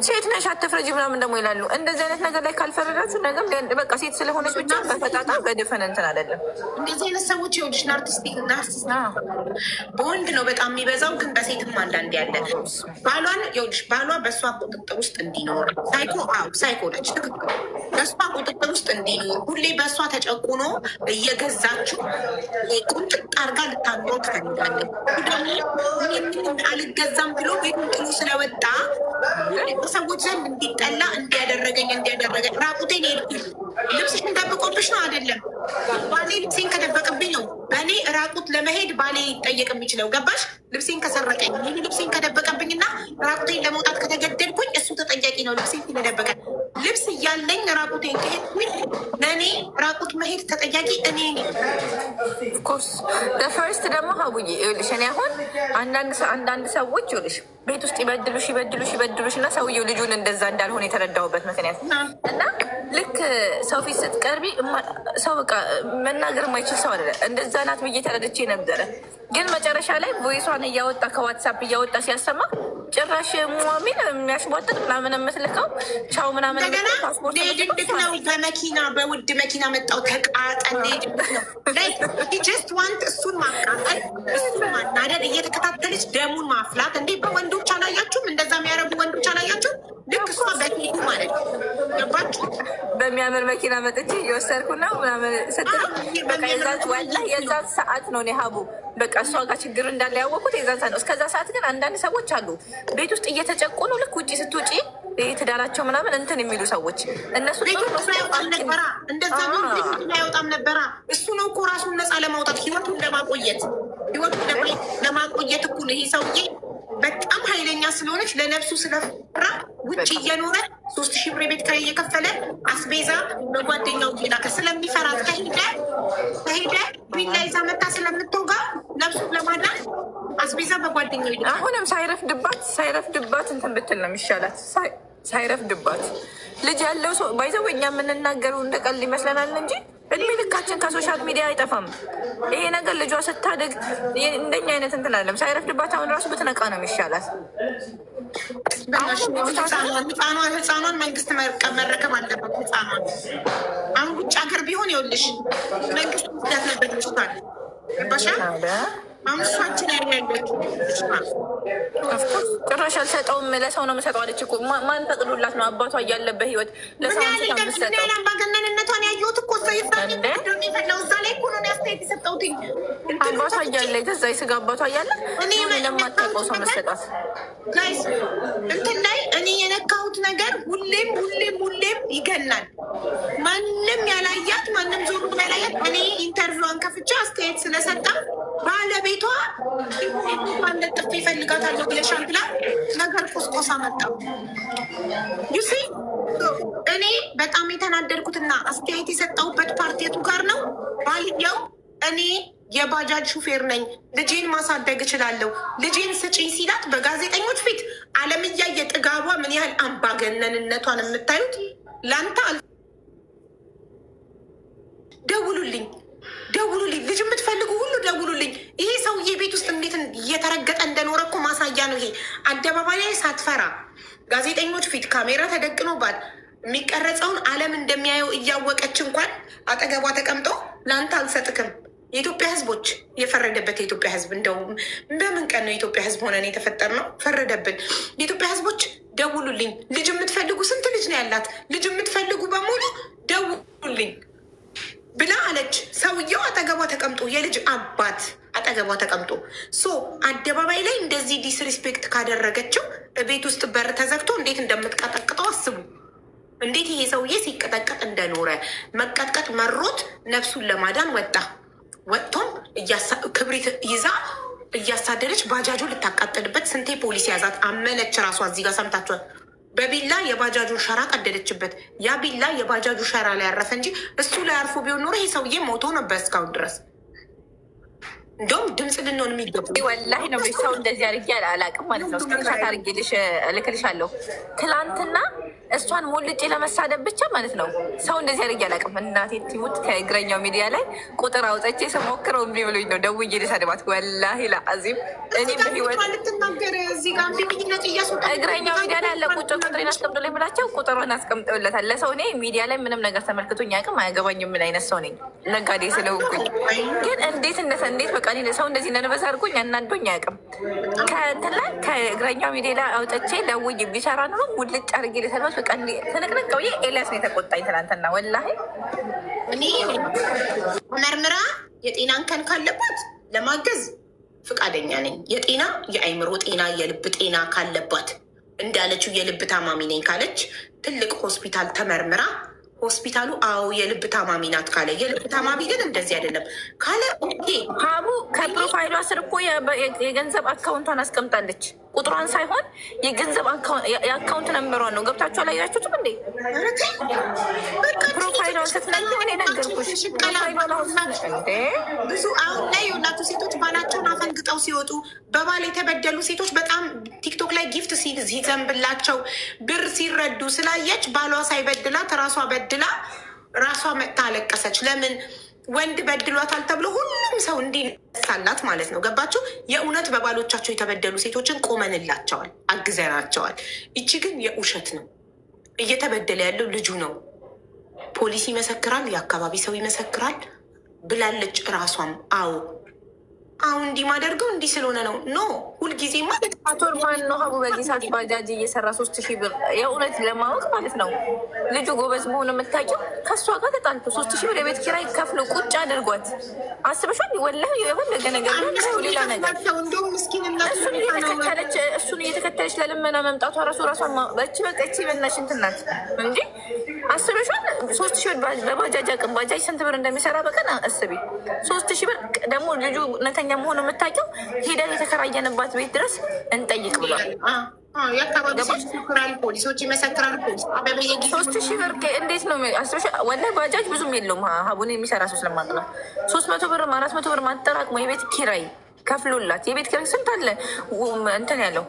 ሴት ነሽ አትፍረጂ ምናምን ደግሞ ይላሉ። እንደዚህ አይነት ነገር ላይ ካልፈረዳችሁ ነገር በቃ ሴት ስለሆነች ብቻ በፈጣጣ በድፈን እንትን አይደለም። እንደዚህ አይነት ሰዎች ይኸውልሽ ናርሲስት በወንድ ነው በጣም የሚበዛው፣ ግን በሴትም አንዳንድ ያለ ባሏን ይኸውልሽ ባሏ በእሷ ቁጥጥር ውስጥ እንዲኖር ሳይኮ ነች ትክክል። በእሷ ቁጥጥር ውስጥ እንዲኖር ሁሌ በእሷ ተጨቁኖ እየገዛችው ቁንጥጥ አርጋ ልታኖረው ትፈልጋለች። ደግሞ አልገዛም ብሎ ቤቱን ጥሎ ስለወጣ ሰዎች ዘንድ እንዲጠላ እንዲያደረገኝ ራቁቴን ሄድኩኝ። ልብስሽን ደብቆብሽ ነው አይደለም? ባሌ ልብሴን ከደበቅብኝ ነው በእኔ ራቁት ለመሄድ ባሌ ይጠየቅ የሚችለው ገባሽ? ልብሴን ከሰረቀኝ ልብሴን ከደበቀብኝና ራቁቴን ለመውጣት ከተገደድኩኝ እሱ ተጠያቂ ነው። ልብሴን ስለደበቀ ልብስ እያለኝ ራቁቴን ከሄድኩኝ ለእኔ ራቁት መሄድ ተጠያቂ እኔ ኮርስ በፈርስት ደግሞ ሀቡዬ ይኸውልሽ እኔ አሁን አንዳንድ ሰዎች ይኸውልሽ ቤት ውስጥ ይበድሉሽ እና ሰውየው ልጁን እንደዛ እንዳልሆነ የተረዳሁበት ምክንያት እና ልክ ሰው ፊት ስትቀርቢ ሰው በቃ መናገር የማይችል ሰው አለ። እንደዛ ናት ብዬ ተረድቼ ነበረ። ግን መጨረሻ ላይ ቮይሷን እያወጣ ከዋትሳፕ እያወጣ ሲያሰማ ጭራሽ ሙሚን የሚያሽሟጥጥ ምናምን የምትልከው ቻው ምናምን ፓስፖርት ነው። በመኪና በውድ መኪና መጣው ተቃጠል ነው ጀስት ዋንት እሱን ማቃጠል እሱን ማናደድ እየተከታተለች ደሙን ማፍላት እንዴ! በወንዶች አላያችሁም? እንደዛ የሚያረጉ ወንዶች አላያችሁም? ልክ እሷ በቴቱ ማለት ገባችሁ? በሚያምር መኪና መጥቼ እየወሰድኩ ነው ምናምን ስትል በቃ የዛን ሰዓት ነው እኔ ሀቡ በቃ እሷ ጋር ችግር እንዳለ ያወቁት የዛን ሰዓት ነው። እስከዛ ሰዓት ግን አንዳንድ ሰዎች አሉ ቤት ውስጥ እየተጨቆኑ ልክ ውጭ ስትውጪ ትዳራቸው ምናምን እንትን የሚሉ ሰዎች እነሱ እንደዛ አይወጣም ነበራ። እሱ ነው እኮ ራሱን ነፃ ለማውጣት ህይወቱን ለማቆየት እኮ ነው። ይሄ ሰውዬ በጣም ኃይለኛ ስለሆነች ለነፍሱ ስለፈራ ውጭ እየኖረ 3000 ብር ቤት ኪራይ እየከፈለ አስቤዛ በጓደኛው ላከ። ስለሚፈራት ከሄደ ቢላ ይዛ መታ ስለምትወጋ ነፍሱን ለማዳን አስቤዛ በጓደኛው ይልካል። አሁንም ሳይረፍድባት እንትን ብትል ነው የሚሻላት። ሳይረፍድባት ልጅ ያለው ሰው ባይዘው እኛ የምንናገረው እንደ ቀልድ ይመስለናል እንጂ እድሜ ልካችን ከሶሻል ሚዲያ አይጠፋም። ይሄ ነገር ልጇ ስታደግ እንደኛ አይነት እንትን አለም። ሳይረፍድባት አሁን ራሱ ብትነቃ ነው የሚሻላት። ህፃኗን መንግስት መረከብ አለበት። ህፃኗን አሁን ውጭ ሀገር ቢሆን ይኸውልሽ መንግስት ያስነበት ይችላል። ባሻ አምሳችን ያለች ጭራሽ አልሰጠውም ለሰው ነው የምሰጠው አለች እኮ። ማን ፈቅዶላት ነው አባቷ እያለበት ህይወት ለሰው ምሰጠው? አምባገነንነቷን ያየሁት እኮ እዛ ላይ እኮ ነው አስተያየት የሰጠሁት። አባቷ እያለ ከዛ የስጋ አባቷ እያለ ለማታውቀው ሰው መሰጣት ጋይስ እንትን ላይ እኔ የነካሁት ነገር ሁሌም ይገናል። ማንም ያላያት ማንም ዞሩ ያላያት እኔ ኢንተርቪዋን ከፍቼ አስተያየት ስለሰጣ ባለቤቷ ለጥፍ ይፈልጋታለሁ ብለሻል ብላ ነገር ቁስቆሳ መጣ። ዩሲ እኔ በጣም የተናደድኩትና አስተያየት የሰጠሁበት ፓርቲቱ ጋር ነው። ባልየው እኔ የባጃጅ ሹፌር ነኝ፣ ልጄን ማሳደግ እችላለሁ፣ ልጄን ስጪኝ ሲላት በጋዜጠኞች ፊት ዓለም እያየ ጥጋቧ ምን ያህል አምባገነንነቷን የምታዩት ለአንተ ደውሉልኝ፣ ልጅ የምትፈልጉ ሁሉ ደውሉልኝ። ይሄ ሰውዬ ቤት ውስጥ እንዴት እየተረገጠ እንደኖረ እኮ ማሳያ ነው። ይሄ አደባባይ ላይ ሳትፈራ ጋዜጠኞች ፊት ካሜራ ተደቅኖባት የሚቀረጸውን ዓለም እንደሚያየው እያወቀች እንኳን አጠገቧ ተቀምጦ ለአንተ አልሰጥክም። የኢትዮጵያ ሕዝቦች የፈረደበት የኢትዮጵያ ሕዝብ እንደውም በምን ቀን ነው የኢትዮጵያ ሕዝብ ሆነን የተፈጠርነው? ፈረደብን። የኢትዮጵያ ሕዝቦች ደውሉልኝ። ልጅ የምትፈልጉ ስንት ልጅ ነው ያላት? ልጅ የምትፈልጉ በሙሉ ደውሉልኝ ብላ አለች። ሰውየው አጠገቧ ተቀምጦ የልጅ አባት አጠገቧ ተቀምጦ አደባባይ ላይ እንደዚህ ዲስሪስፔክት ካደረገችው ቤት ውስጥ በር ተዘግቶ እንዴት እንደምትቀጠቅጠው አስቡ። እንዴት ይሄ ሰውዬ ሲቀጠቀጥ እንደኖረ መቀጥቀጥ መሮት ነፍሱን ለማዳን ወጣ። ወጥቶም ክብሪት ይዛ እያሳደደች ባጃጁ ልታቃጠልበት ስንቴ ፖሊስ ያዛት። አመነች ራሷ። እዚህ ጋር ሰምታችኋል። በቢላ የባጃጁን ሸራ ቀደደችበት። ያ ቢላ የባጃጁ ሸራ ላይ ያረፈ እንጂ እሱ ላይ አርፎ ቢሆን ኖሮ ይሄ ሰውዬ ሞቶ ነበር እስካሁን ድረስ። እንደውም ድምፅ ልንሆን የሚገቡ ወላሂ ነው። ሰው እንደዚህ አድርጌ አላውቅም ማለት ነው። ስክሪንሻት አድርጌ እልክልሻለሁ። ትላንትና እሷን ሞልጬ ለመሳደብ ብቻ ማለት ነው። ሰው እንደዚህ አድርጌ አላውቅም። እናቴ ትሙት ከእግረኛው ሚዲያ ላይ ቁጥር አውጥቼ ስሞክረው እምቢ ብሎኝ ነው ደውዬ ልሳደባት። ወላሂ ለአዚም እኔ በህይወት እግረኛው ሚዲያ ላይ ያለ ቁጥሬን አስቀምጦልኝ ብላቸው ቁጥሩን አስቀምጠውለታል ለሰው። እኔ ሚዲያ ላይ ምንም ነገር ተመልክቶኝ አያውቅም። አያገባኝም ምን አይነት ሰው ነኝ ነጋዴ ስለሆንኩኝ። ግን እንዴት በቃ ሰው እንደዚህ ነንበስ አድርጎኝ አናዶኝ አያውቅም። ከእንትን ላይ ከእግረኛው ሚዲያ ላይ አውጥቼ ደውዬ ቢሰራ ኖሮ ሙልጭ አድርጌ ልሰልበት በቃ ትንቅንቅ ብዬ ኤልያስ ነው የተቆጣኝ ትናንትና። ወላሂ እኔ መርምራ የጤና እንከን ካለባት ለማገዝ ፍቃደኛ ነኝ። የጤና የአይምሮ ጤና የልብ ጤና ካለባት እንዳለችው የልብ ታማሚ ነኝ ካለች ትልቅ ሆስፒታል ተመርምራ ሆስፒታሉ አዎ የልብ ታማሚ ናት ካለ የልብ ታማሚ ግን እንደዚህ አይደለም ካለ ሀቡ ከፕሮፋይሏ ስር እኮ የገንዘብ አካውንቷን አስቀምጣለች። ቁጥሯን ሳይሆን የገንዘብ የአካውንት ነምበሯን ነው። ገብታችሁ አላያችሁትም እንዴ? ፕሮፋይሏን ስትነግሩ እኔ ነገርኩሽ። ብዙ አሁን ላይ የወላቱ ሴቶች ባላቸውን አፈንግጠው ሲወጡ በባል የተበደሉ ሴቶች በጣም ቲክቶክ ላይ ጊፍት ሲዘንብላቸው ብር ሲረዱ ስላየች ባሏ ሳይበድላት ራሷ በድላ ራሷ መጥታ አለቀሰች። ለምን ወንድ በድሏታል ተብሎ ሁሉም ሰው እንዲነሳላት ማለት ነው። ገባችሁ? የእውነት በባሎቻቸው የተበደሉ ሴቶችን ቆመንላቸዋል፣ አግዘናቸዋል። ይቺ ግን የውሸት ነው። እየተበደለ ያለው ልጁ ነው። ፖሊስ ይመሰክራል፣ የአካባቢ ሰው ይመሰክራል ብላለች ራሷም። አዎ አሁን እንዲህ ማደርገው እንዲህ ስለሆነ ነው። ኖ ሁልጊዜ ማለት አቶር ማን ነው ሀቡ በዚህ ሰዓት ባጃጅ እየሰራ 3000 ብር የእውነት ለማወቅ ማለት ነው። ልጁ ጎበዝ መሆኑ የምታውቂው ከእሷ ጋር ተጣልቶ 3000 ብር የቤት ኪራይ ከፍሎ ቁጭ አድርጓት አስበሻል? ወላሂ የፈለገ ነገር ሌላ ነገር እሱን እየተከተለች ለልመና መምጣቷ ራሷ በቺ በቃ ቺ በናሽ እንትን ናት እንጂ አስበሻል? 3000 ብር በባጃጅ አቅም ባጃጅ ስንት ብር እንደሚሰራ በቀን አስቢ። 3000 ብር ደግሞ ልጁ እውነተኛ መሆኑ የምታውቂው ሄደን የተከራየንባት ቤት ድረስ እንጠይቅ ብሏል። ፖሊሶች ይመሰክራሉ። 3000 ብር እንዴት ነው ወላሂ ባጃጅ ብዙም የለውም። ሀቡን የሚሰራ ሰው ስለማቅ ነው። 300 ብር 400 ብር ማጠራቅሞ የቤት ኪራይ ከፍሎላት የቤት ኪራይ ስንት አለ እንትን ያለው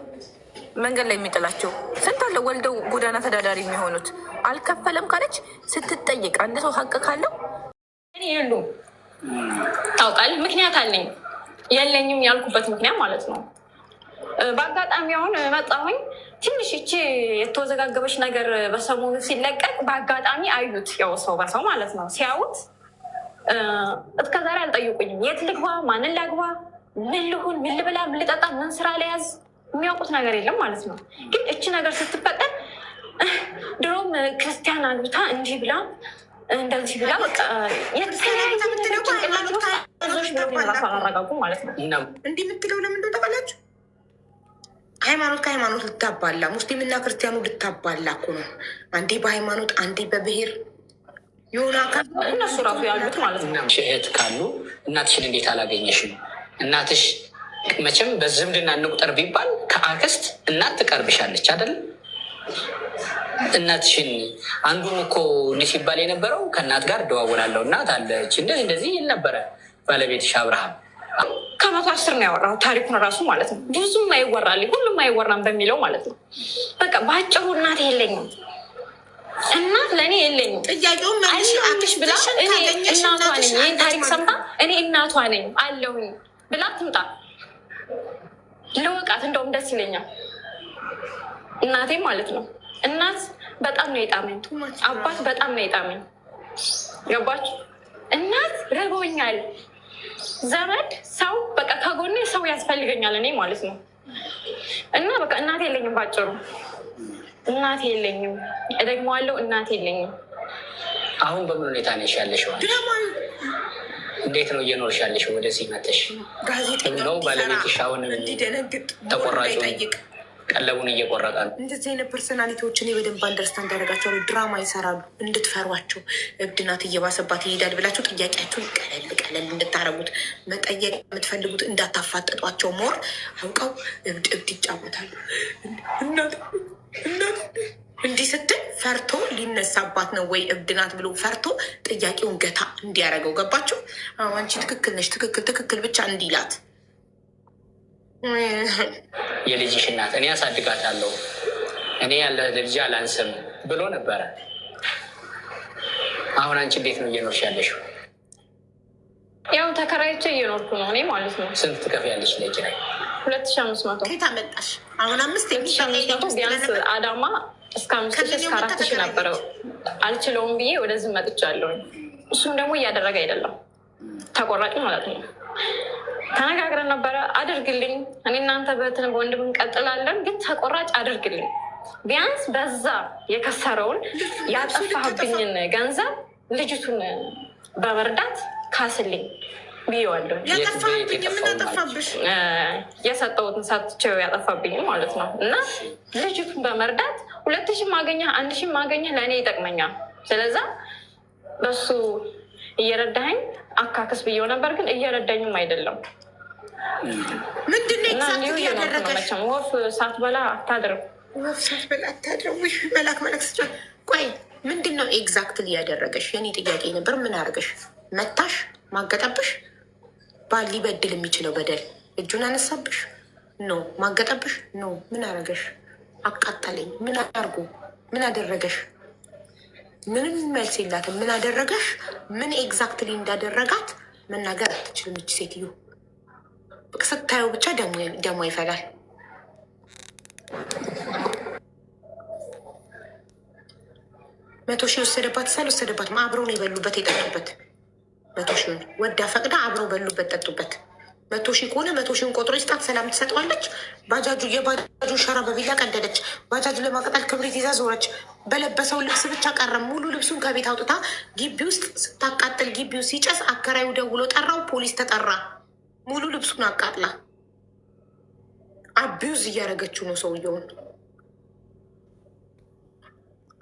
መንገድ ላይ የሚጥላቸው ስንት አለ ወልደው ጎዳና ተዳዳሪ የሚሆኑት አልከፈለም ካለች ስትጠይቅ አንድ ሰው ሀቅ ካለው የሉ ታውቃለህ። ምክንያት አለኝ የለኝም ያልኩበት ምክንያት ማለት ነው። በአጋጣሚ አሁን መጣሁኝ ትንሽ ይቺ የተወዘጋገበች ነገር በሰሞኑ ሲለቀቅ በአጋጣሚ አዩት። ያው ሰው በሰው ማለት ነው ሲያዩት እስከዛሬ አልጠይቁኝም። የት ልግባ፣ ማንን ላግባ፣ ምን ልሁን፣ ምን ልብላ፣ ምን ልጠጣ፣ ምን ስራ ለያዝ የሚያውቁት ነገር የለም ማለት ነው። ግን እቺ ነገር ስትፈጠር ድሮም ክርስቲያን አግብታ እንዲህ ብላ እንደዚህ ብላ በቃ የተለያዩ ራሱ አላረጋጉ ማለት ነው። እንዲህ የምትለው ለምንድን ተባላችሁ? ሃይማኖት ከሃይማኖት ልታባላ፣ ሙስሊምና ክርስቲያኑ ልታባላ እኮ ነው። አንዴ በሃይማኖት አንዴ በብሔር የሆነ አካል እነሱ ራሱ ያሉት ማለት ነው። እህት ካሉ እናትሽን እንዴት አላገኘሽም? እናትሽ መቼም በዝምድና እንቁጠር ቢባል ከአክስት እናት ትቀርብሻለች አይደለም? እናትሽን አንዱም እኮ እንዲህ ሲባል የነበረው ከእናት ጋር እደዋወላለሁ እናት አለች እንደዚህ እንደዚህ ይል ነበረ ባለቤትሽ አብርሃም። ከ110 ነው ያወራው ታሪኩን ራሱ ማለት ነው። ብዙም አይወራልኝ ሁሉም አይወራም በሚለው ማለት ነው። በቃ በአጭሩ እናት የለኝም፣ እናት ለእኔ የለኝም። ጥያቄውን አለሁልሽ ብላ እኔ እናቷ ነኝ፣ ይህን ታሪክ ሰምታ እኔ እናቷ ነኝ አለሁኝ ብላ ትምጣ ልወቃት፣ እንደውም ደስ ይለኛል። እናቴ ማለት ነው። እናት በጣም ነው የጣመኝ፣ አባት በጣም ነው የጣመኝ። ገባችሁ? እናት ረቦኛል፣ ዘመድ ሰው በቃ ከጎኔ ሰው ያስፈልገኛል እኔ ማለት ነው። እና በቃ እናት የለኝም፣ ባጭሩ እናት የለኝም። እደግመዋለሁ፣ እናት የለኝም። አሁን በምን ሁኔታ ነሽ ያለሽው? እንዴት ነው እየኖርሽ ያለሽው? ወደዚህ መተሽ ነው ባለቤትሽ አሁን ተቆራጩ ቀለቡን እየቆረጠ ነው? እንደዚህ አይነት ፐርሶናሊቲዎች እኔ በደንብ አንደርስታንድ ያደርጋቸዋል። ድራማ ይሰራሉ እንድትፈሯቸው። እብድናት እየባሰባት ይሄዳል ብላችሁ ጥያቄያችሁን ቀለል እንድታረጉት መጠየቅ የምትፈልጉት እንዳታፋጠጧቸው። ሞር አውቀው እብድ ይጫወታሉ። እናት እንዲህ ስትል ፈርቶ ሊነሳባት ነው ወይ እብድናት ብሎ ፈርቶ ጥያቄውን ገታ እንዲያደርገው። ገባችሁ? አንቺ ትክክል ነሽ፣ ትክክል ብቻ እንዲላት የልጅሽ እናት እኔ አሳድጋታለሁ እኔ ያለ ልጅ አላንስም ብሎ ነበረ። አሁን አንቺ እንዴት ነው እየኖርሽ ያለሽው? ያው ተከራይቼ እየኖርኩ ነው እኔ ማለት ነው። ስንት ትከፍያለሽ ለኪራይ? 2500። ከየት አመጣሽ? አሁን 2500 ቢያንስ አዳማ እስከ 5000 እስከ 4000 ነበረው። አልችለውም ብዬ ወደዚህ መጥቻለሁ። እሱም ደግሞ እያደረገ አይደለም፣ ተቆራጭ ማለት ነው። ተነጋግረን ነበረ፣ አድርግልኝ፣ እኔ እናንተ በወንድም እንቀጥላለን፣ ግን ተቆራጭ አድርግልኝ፣ ቢያንስ በዛ የከሰረውን ያጠፋህብኝን ገንዘብ ልጅቱን በመርዳት ካስልኝ ብዬዋለሁ። የሰጠሁትን ሰጥቼው ያጠፋብኝ ማለት ነው። እና ልጅቱን በመርዳት 2000 ማገኘ 1000 ማገኘ ለእኔ ይጠቅመኛል። ስለዛ በሱ እየረዳኸኝ አካክስ ብዬው ነበር፣ ግን እየረዳኝም አይደለም። ምንድነው ወፍ ሳትበላ አታድርም። ወፍ ሳትበላ አታድርም። መላክ ስጫ። ቆይ ምንድን ነው ኤግዛክትሊ ያደረገሽ? የኔ ጥያቄ ነበር። ምን አደረገሽ? መታሽ? ማገጠብሽ? ባል ሊበድል የሚችለው በደል እጁን አነሳብሽ? ኖ። ማገጠብሽ? ኖ። ምን አደረገሽ? አቃጠለኝ። ምን አድርጎ? ምን አደረገሽ? ምንም መልስ የላትም። ምን አደረገሽ? ምን ኤግዛክትሊ እንዳደረጋት መናገር አትችልም እች ሴትዮ። ስታየው ብቻ ደሞ ይፈላል። መቶ ሺህ ወሰደባት ሳልወሰደባትም አብረው ነው የበሉበት የጠጡበት። 100,000 ወዳ ፈቅዳ አብረው በሉበት ጠጡበት። 100,000 ከሆነ 100,000 ቆጥሮ ይስጣት። ሰላም ትሰጠዋለች። የባጃጁን ሸራ በቢላ ቀደደች። ባጃጁ ለማቀጣል ክብሪት ይዛ ዞረች። በለበሰው ልብስ ብቻ ቀረም። ሙሉ ልብሱን ከቤት አውጥታ ግቢ ውስጥ ስታቃጥል፣ ግቢው ሲጨስ አከራዩ ደውሎ ጠራው። ፖሊስ ተጠራ። ሙሉ ልብሱን አቃጥላ አቢዩዝ እያደረገችው ነው ሰውየውን።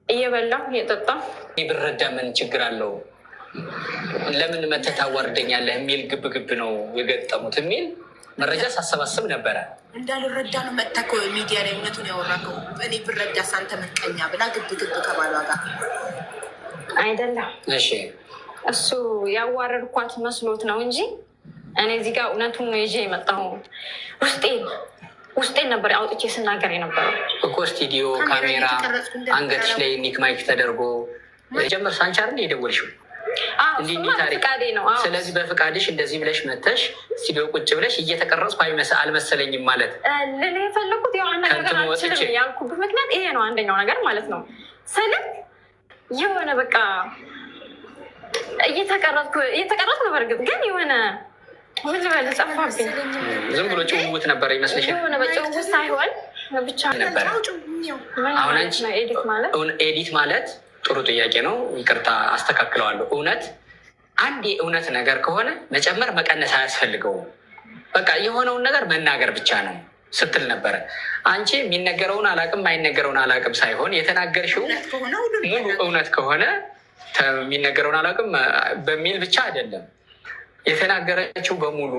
እየበላ እየጠጣ ብረዳ ምን ችግር አለው? ለምን መተህ ታዋርደኛለህ የሚል ግብግብ ነው የገጠሙት የሚል መረጃ ሳሰባስብ ነበረ። እንዳልረዳ ነው መተህ ሚዲያ ላይ እውነቱን ያወራከው። እኔ ብረዳ ሳንተ መቀኛ ብላ ግብግብ ከባሏ ጋር አይደለም። እሺ እሱ ያዋረድኳት መስሎት ነው እንጂ እኔ እዚህ ጋር እውነቱን ነው ይዤ የመጣሁ። ውስጤን ነበር አውጥቼ ስናገር የነበረው እኮ። ስቱዲዮ ካሜራ አንገትሽ ላይ ኒክ ማይክ ተደርጎ ጀመር። ሳንቻ አይደል የደወልሽው? ፍቃዴ ነው። ስለዚህ በፍቃድሽ እንደዚህ ብለሽ መተሽ ስቱዲዮ ቁጭ ብለሽ እየተቀረጽኩ አልመሰለኝም ማለት ልል የፈለኩት ያው አንድ ነገር አልችልም ያልኩበት ምክንያት ይሄ ነው። አንደኛው ነገር ማለት ነው ስልክ የሆነ በቃ እየተቀረጽኩ ነው። በእርግጥ ግን የሆነ ምን ልበል ጠፋብኝ። ዝም ብሎ ጭውውት ነበር ይመስልሽ? የሆነ በጭውውት ሳይሆን ብቻ ነበር። አሁን አንቺ ኤዲት ማለት ጥሩ ጥያቄ ነው። ይቅርታ አስተካክለዋለሁ። እውነት አንድ የእውነት ነገር ከሆነ መጨመር መቀነስ አያስፈልገውም። በቃ የሆነውን ነገር መናገር ብቻ ነው ስትል ነበረ። አንቺ የሚነገረውን አላቅም የማይነገረውን አላቅም ሳይሆን የተናገርሽው ሙሉ እውነት ከሆነ የሚነገረውን አላቅም በሚል ብቻ አይደለም የተናገረችው በሙሉ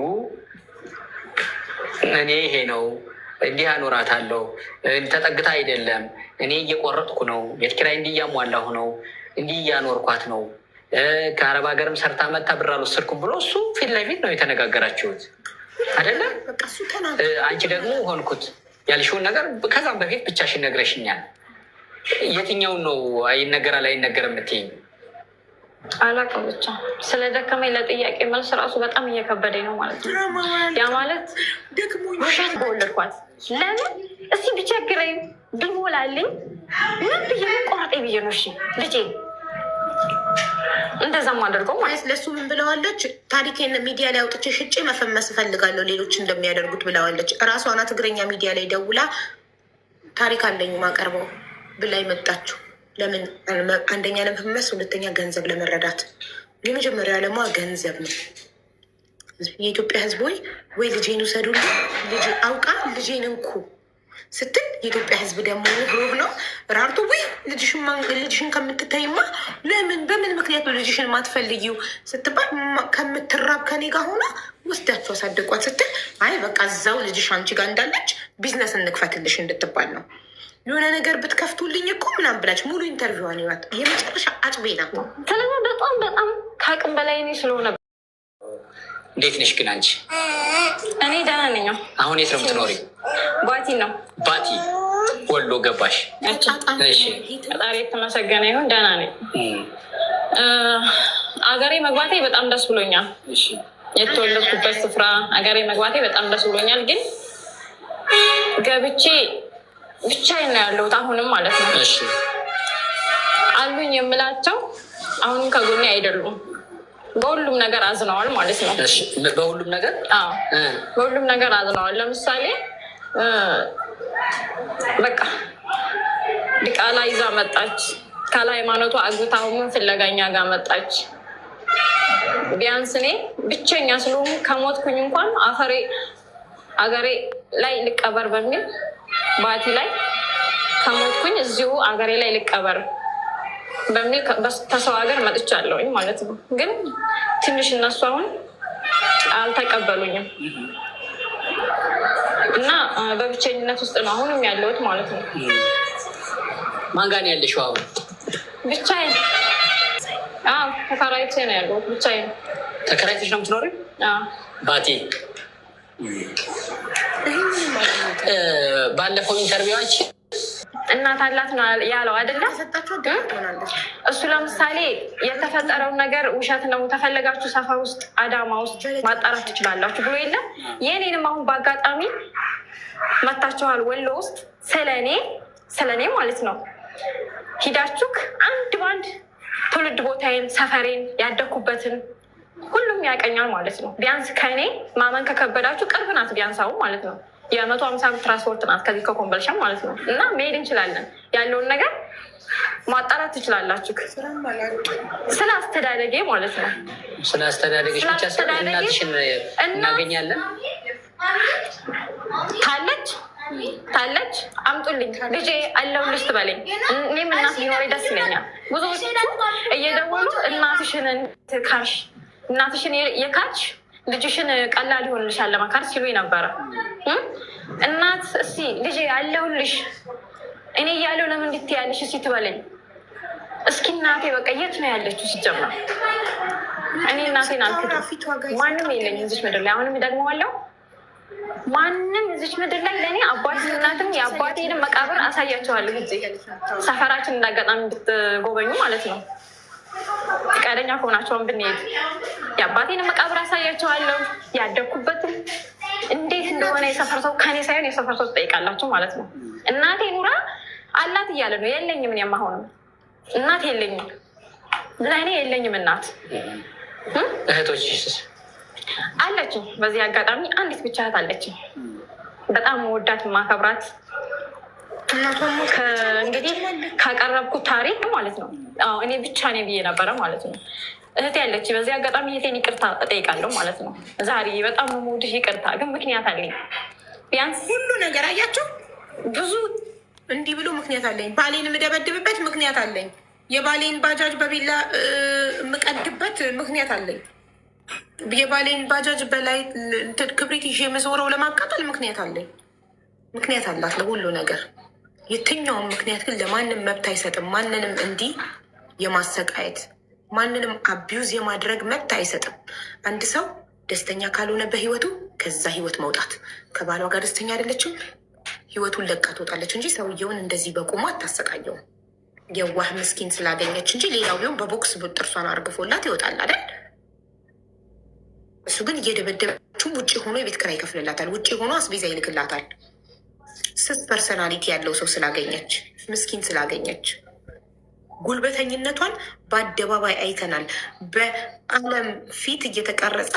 እኔ ይሄ ነው እንዲህ አኖራታለሁ፣ ተጠግታ አይደለም እኔ እየቆረጥኩ ነው፣ ቤት ኪራይ እንዲህ እያሟላሁ ነው፣ እንዲህ እያኖርኳት ነው፣ ከአረብ ሀገርም ሰርታ መታ ብር አልወሰድኩም ብሎ እሱ ፊት ለፊት ነው የተነጋገራችሁት አይደለም? አንቺ ደግሞ ሆንኩት ያልሽውን ነገር ከዛም በፊት ብቻሽን ነግረሽኛል። የትኛውን ነው አይነገራል አይነገርም የምትይኝ? አላውቅም። ብቻ ስለ ደከመኝ ለጥያቄ መልስ ራሱ በጣም እየከበደኝ ነው ማለት ነው። ያ ማለት ውሸት በወለድኳት ለምን እስኪ ቢቸግረኝ ቢሞላልኝ ምን ብዬ ቆራጤ ብዬ ነው እሺ ልጄ እንደዛም አደርገው ማለት ለሱ ምን ብለዋለች? ታሪኬን ሚዲያ ላይ አውጥቼ ሽጬ መፈመስ እፈልጋለሁ ሌሎች እንደሚያደርጉት ብለዋለች። እራሷ ናት ትግረኛ ሚዲያ ላይ ደውላ ታሪክ አለኝ ማቀርበው ብላ ይመጣችው። ለምን? አንደኛ ለመፈመስ፣ ሁለተኛ ገንዘብ ለመረዳት። የመጀመሪያ ዓለሟ ገንዘብ ነው። የኢትዮጵያ ሕዝብ ወይ ልጄን ውሰዱልኝ፣ ልጅ አውቃ ልጄን እንኩ ስትል የኢትዮጵያ ሕዝብ ደግሞ ሮብ ነው ራርቶ ወይ ልጅሽን ከምትታይማ ለምን በምን ምክንያት ነው ልጅሽን ማትፈልጊው ስትባል ከምትራብ ከኔ ጋር ሆና ወስዳቸው አሳድቋት ስትል አይ በቃ እዛው ልጅሽ አንቺ ጋር እንዳለች ቢዝነስ እንክፈትልሽ እንድትባል ነው። የሆነ ነገር ብትከፍቱልኝ እኮ ምናምን ብላች ሙሉ ኢንተርቪዋን ይዋት የመጨረሻ አጭቤ ናት። ስለዚ በጣም በጣም ከአቅም በላይ እኔ ስለሆነ። እንዴት ነሽ ግን አንቺ? እኔ ደህና ነኝ። አሁን የት ነው የምትኖሪ? ባቲ ነው። ባቲ ወሎ ገባሽ? ፈጣሪ የተመሰገነ ይሁን ደህና ነኝ። አገሬ መግባቴ በጣም ደስ ብሎኛል። የተወለድኩበት ስፍራ አገሬ መግባቴ በጣም ደስ ብሎኛል። ግን ገብቼ ብቻዬን ነው ያለሁት አሁንም ማለት ነው። አሉኝ የምላቸው አሁንም ከጎኔ አይደሉም። በሁሉም ነገር አዝነዋል ማለት ነው። በሁሉም ነገር በሁሉም ነገር አዝነዋል። ለምሳሌ በቃ ዲቃላ ይዛ መጣች። ካለ ሃይማኖቷ አግብታ ምን ፍለጋኛ ጋር መጣች። ቢያንስ እኔ ብቸኛ ስለሆኑ ከሞትኩኝ እንኳን አፈሬ አገሬ ላይ ልቀበር በሚል ባቲ ላይ ከሞትኩኝ እዚሁ አገሬ ላይ ልቀበር በሚል ከሰው ሀገር መጥቻለሁኝ ማለት ነው። ግን ትንሽ እነሱ አሁን አልተቀበሉኝም እና በብቸኝነት ውስጥ ነው አሁንም ያለሁት ማለት ነው። ማን ጋር ነው ያለሽው አሁን? ብቻዬን። ተከራይቼ ነው ያለሁት ብቻዬን። ተከራይተሽ ነው የምትኖሪው? ባቲ ባለፈው ኢንተርቪዋች እናት አላት ነው ያለው አይደለም? እሱ ለምሳሌ የተፈጠረው ነገር ውሸት ነው ተፈለጋችሁ ሰፈር ውስጥ አዳማ ውስጥ ማጣራት ትችላላችሁ ብሎ የለም። የኔንም አሁን በአጋጣሚ መታችኋል ወሎ ውስጥ ስለኔ ማለት ነው ሂዳችሁ አንድ ባንድ ትውልድ ቦታዬን፣ ሰፈሬን፣ ያደኩበትን ሁሉም ያቀኛል ማለት ነው። ቢያንስ ከእኔ ማመን ከከበዳችሁ ቅርብ ናት ቢያንስ አሁን ማለት ነው። 150 ብር ትራንስፖርት ናት ከዚህ ከኮምቦልቻ ማለት ነው። እና መሄድ እንችላለን። ያለውን ነገር ማጣራት ትችላላችሁ። ስለ አስተዳደጌ ማለት ነው። ስለ አስተዳደግሽ ብቻ እናትሽን እናገኛለን። ታለች አምጡልኝ ልጄ አለሁልሽ ትበለኝ። እኔም እናት ሊኖረኝ ደስ ይለኛል። ብዙዎቹ እየደወሉ እናትሽን ካሽ እናትሽን የካች ልጅሽን ቀላል ይሆንልሻል ለመካር ሲሉ ነበረ። እናት እስኪ ልጄ አለሁልሽ እኔ እያለሁ ለምን እንድትያለሽ እስኪ ትበለኝ። እስኪ እናቴ በቃ የት ነው ያለችው? ሲጀመር እኔ እናቴን አልክድም። ማንም የለኝም እዚች ምድር ላይ። አሁንም ደግመዋለሁ፣ ማንም እዚች ምድር ላይ ለእኔ አባት እናትም የአባቴንም መቃብር አሳያቸዋለሁ። ጊዜ ሰፈራችን እንዳጋጣሚ እንድትጎበኙ ማለት ነው። ፈቃደኛ ከሆናቸውን ብንሄድ የአባቴን መቃብር አሳያቸዋለሁ። ያደግኩበትም እንዴት እንደሆነ የሰፈር ሰው ከኔ ሳይሆን የሰፈር ሰው ትጠይቃላችሁ ማለት ነው። እናቴ ኑራ አላት እያለ ነው። የለኝም። እኔም አሁንም እናት የለኝም፣ ለእኔ የለኝም እናት። አለችኝ። በዚህ አጋጣሚ አንዲት ብቻ እህት አለችኝ፣ በጣም ወዳት ማከብራት። እንግዲህ ካቀረብኩት ታሪክ ማለት ነው እኔ ብቻ ነኝ ብዬ ነበረ ማለት ነው። እህቴ ያለች በዚህ አጋጣሚ እህቴን ይቅርታ እጠይቃለሁ ማለት ነው። ዛሬ በጣም የምወድሽ ይቅርታ፣ ግን ምክንያት አለኝ። ቢያንስ ሁሉ ነገር አያቸው ብዙ እንዲህ ብሎ ምክንያት አለኝ። ባሌን የምደበድብበት ምክንያት አለኝ። የባሌን ባጃጅ በቢላ የምቀድበት ምክንያት አለኝ። የባሌን ባጃጅ በላይ ክብሪት ይዤ የምዞረው ለማቃጠል ምክንያት አለኝ። ምክንያት አላት ለሁሉ ነገር። የትኛውም ምክንያት ግን ለማንም መብት አይሰጥም። ማንንም እንዲህ የማሰቃየት ማንንም አቢዩዝ የማድረግ መብት አይሰጥም። አንድ ሰው ደስተኛ ካልሆነ በህይወቱ ከዛ ህይወት መውጣት። ከባሏ ጋር ደስተኛ አይደለችም፣ ህይወቱን ለቃ ትወጣለች እንጂ ሰውየውን እንደዚህ በቁሟ አታሰቃየውም። የዋህ ምስኪን ስላገኘች እንጂ ሌላው ቢሆን በቦክስ ጥርሷን አርግፎላት ይወጣል አይደል? እሱ ግን እየደበደበችው ውጭ ሆኖ የቤት ኪራይ ይከፍልላታል፣ ውጭ ሆኖ አስቤዛ ይልክላታል። ስስ ፐርሰናሊቲ ያለው ሰው ስላገኘች፣ ምስኪን ስላገኘች ጉልበተኝነቷን በአደባባይ አይተናል። በዓለም ፊት እየተቀረጸ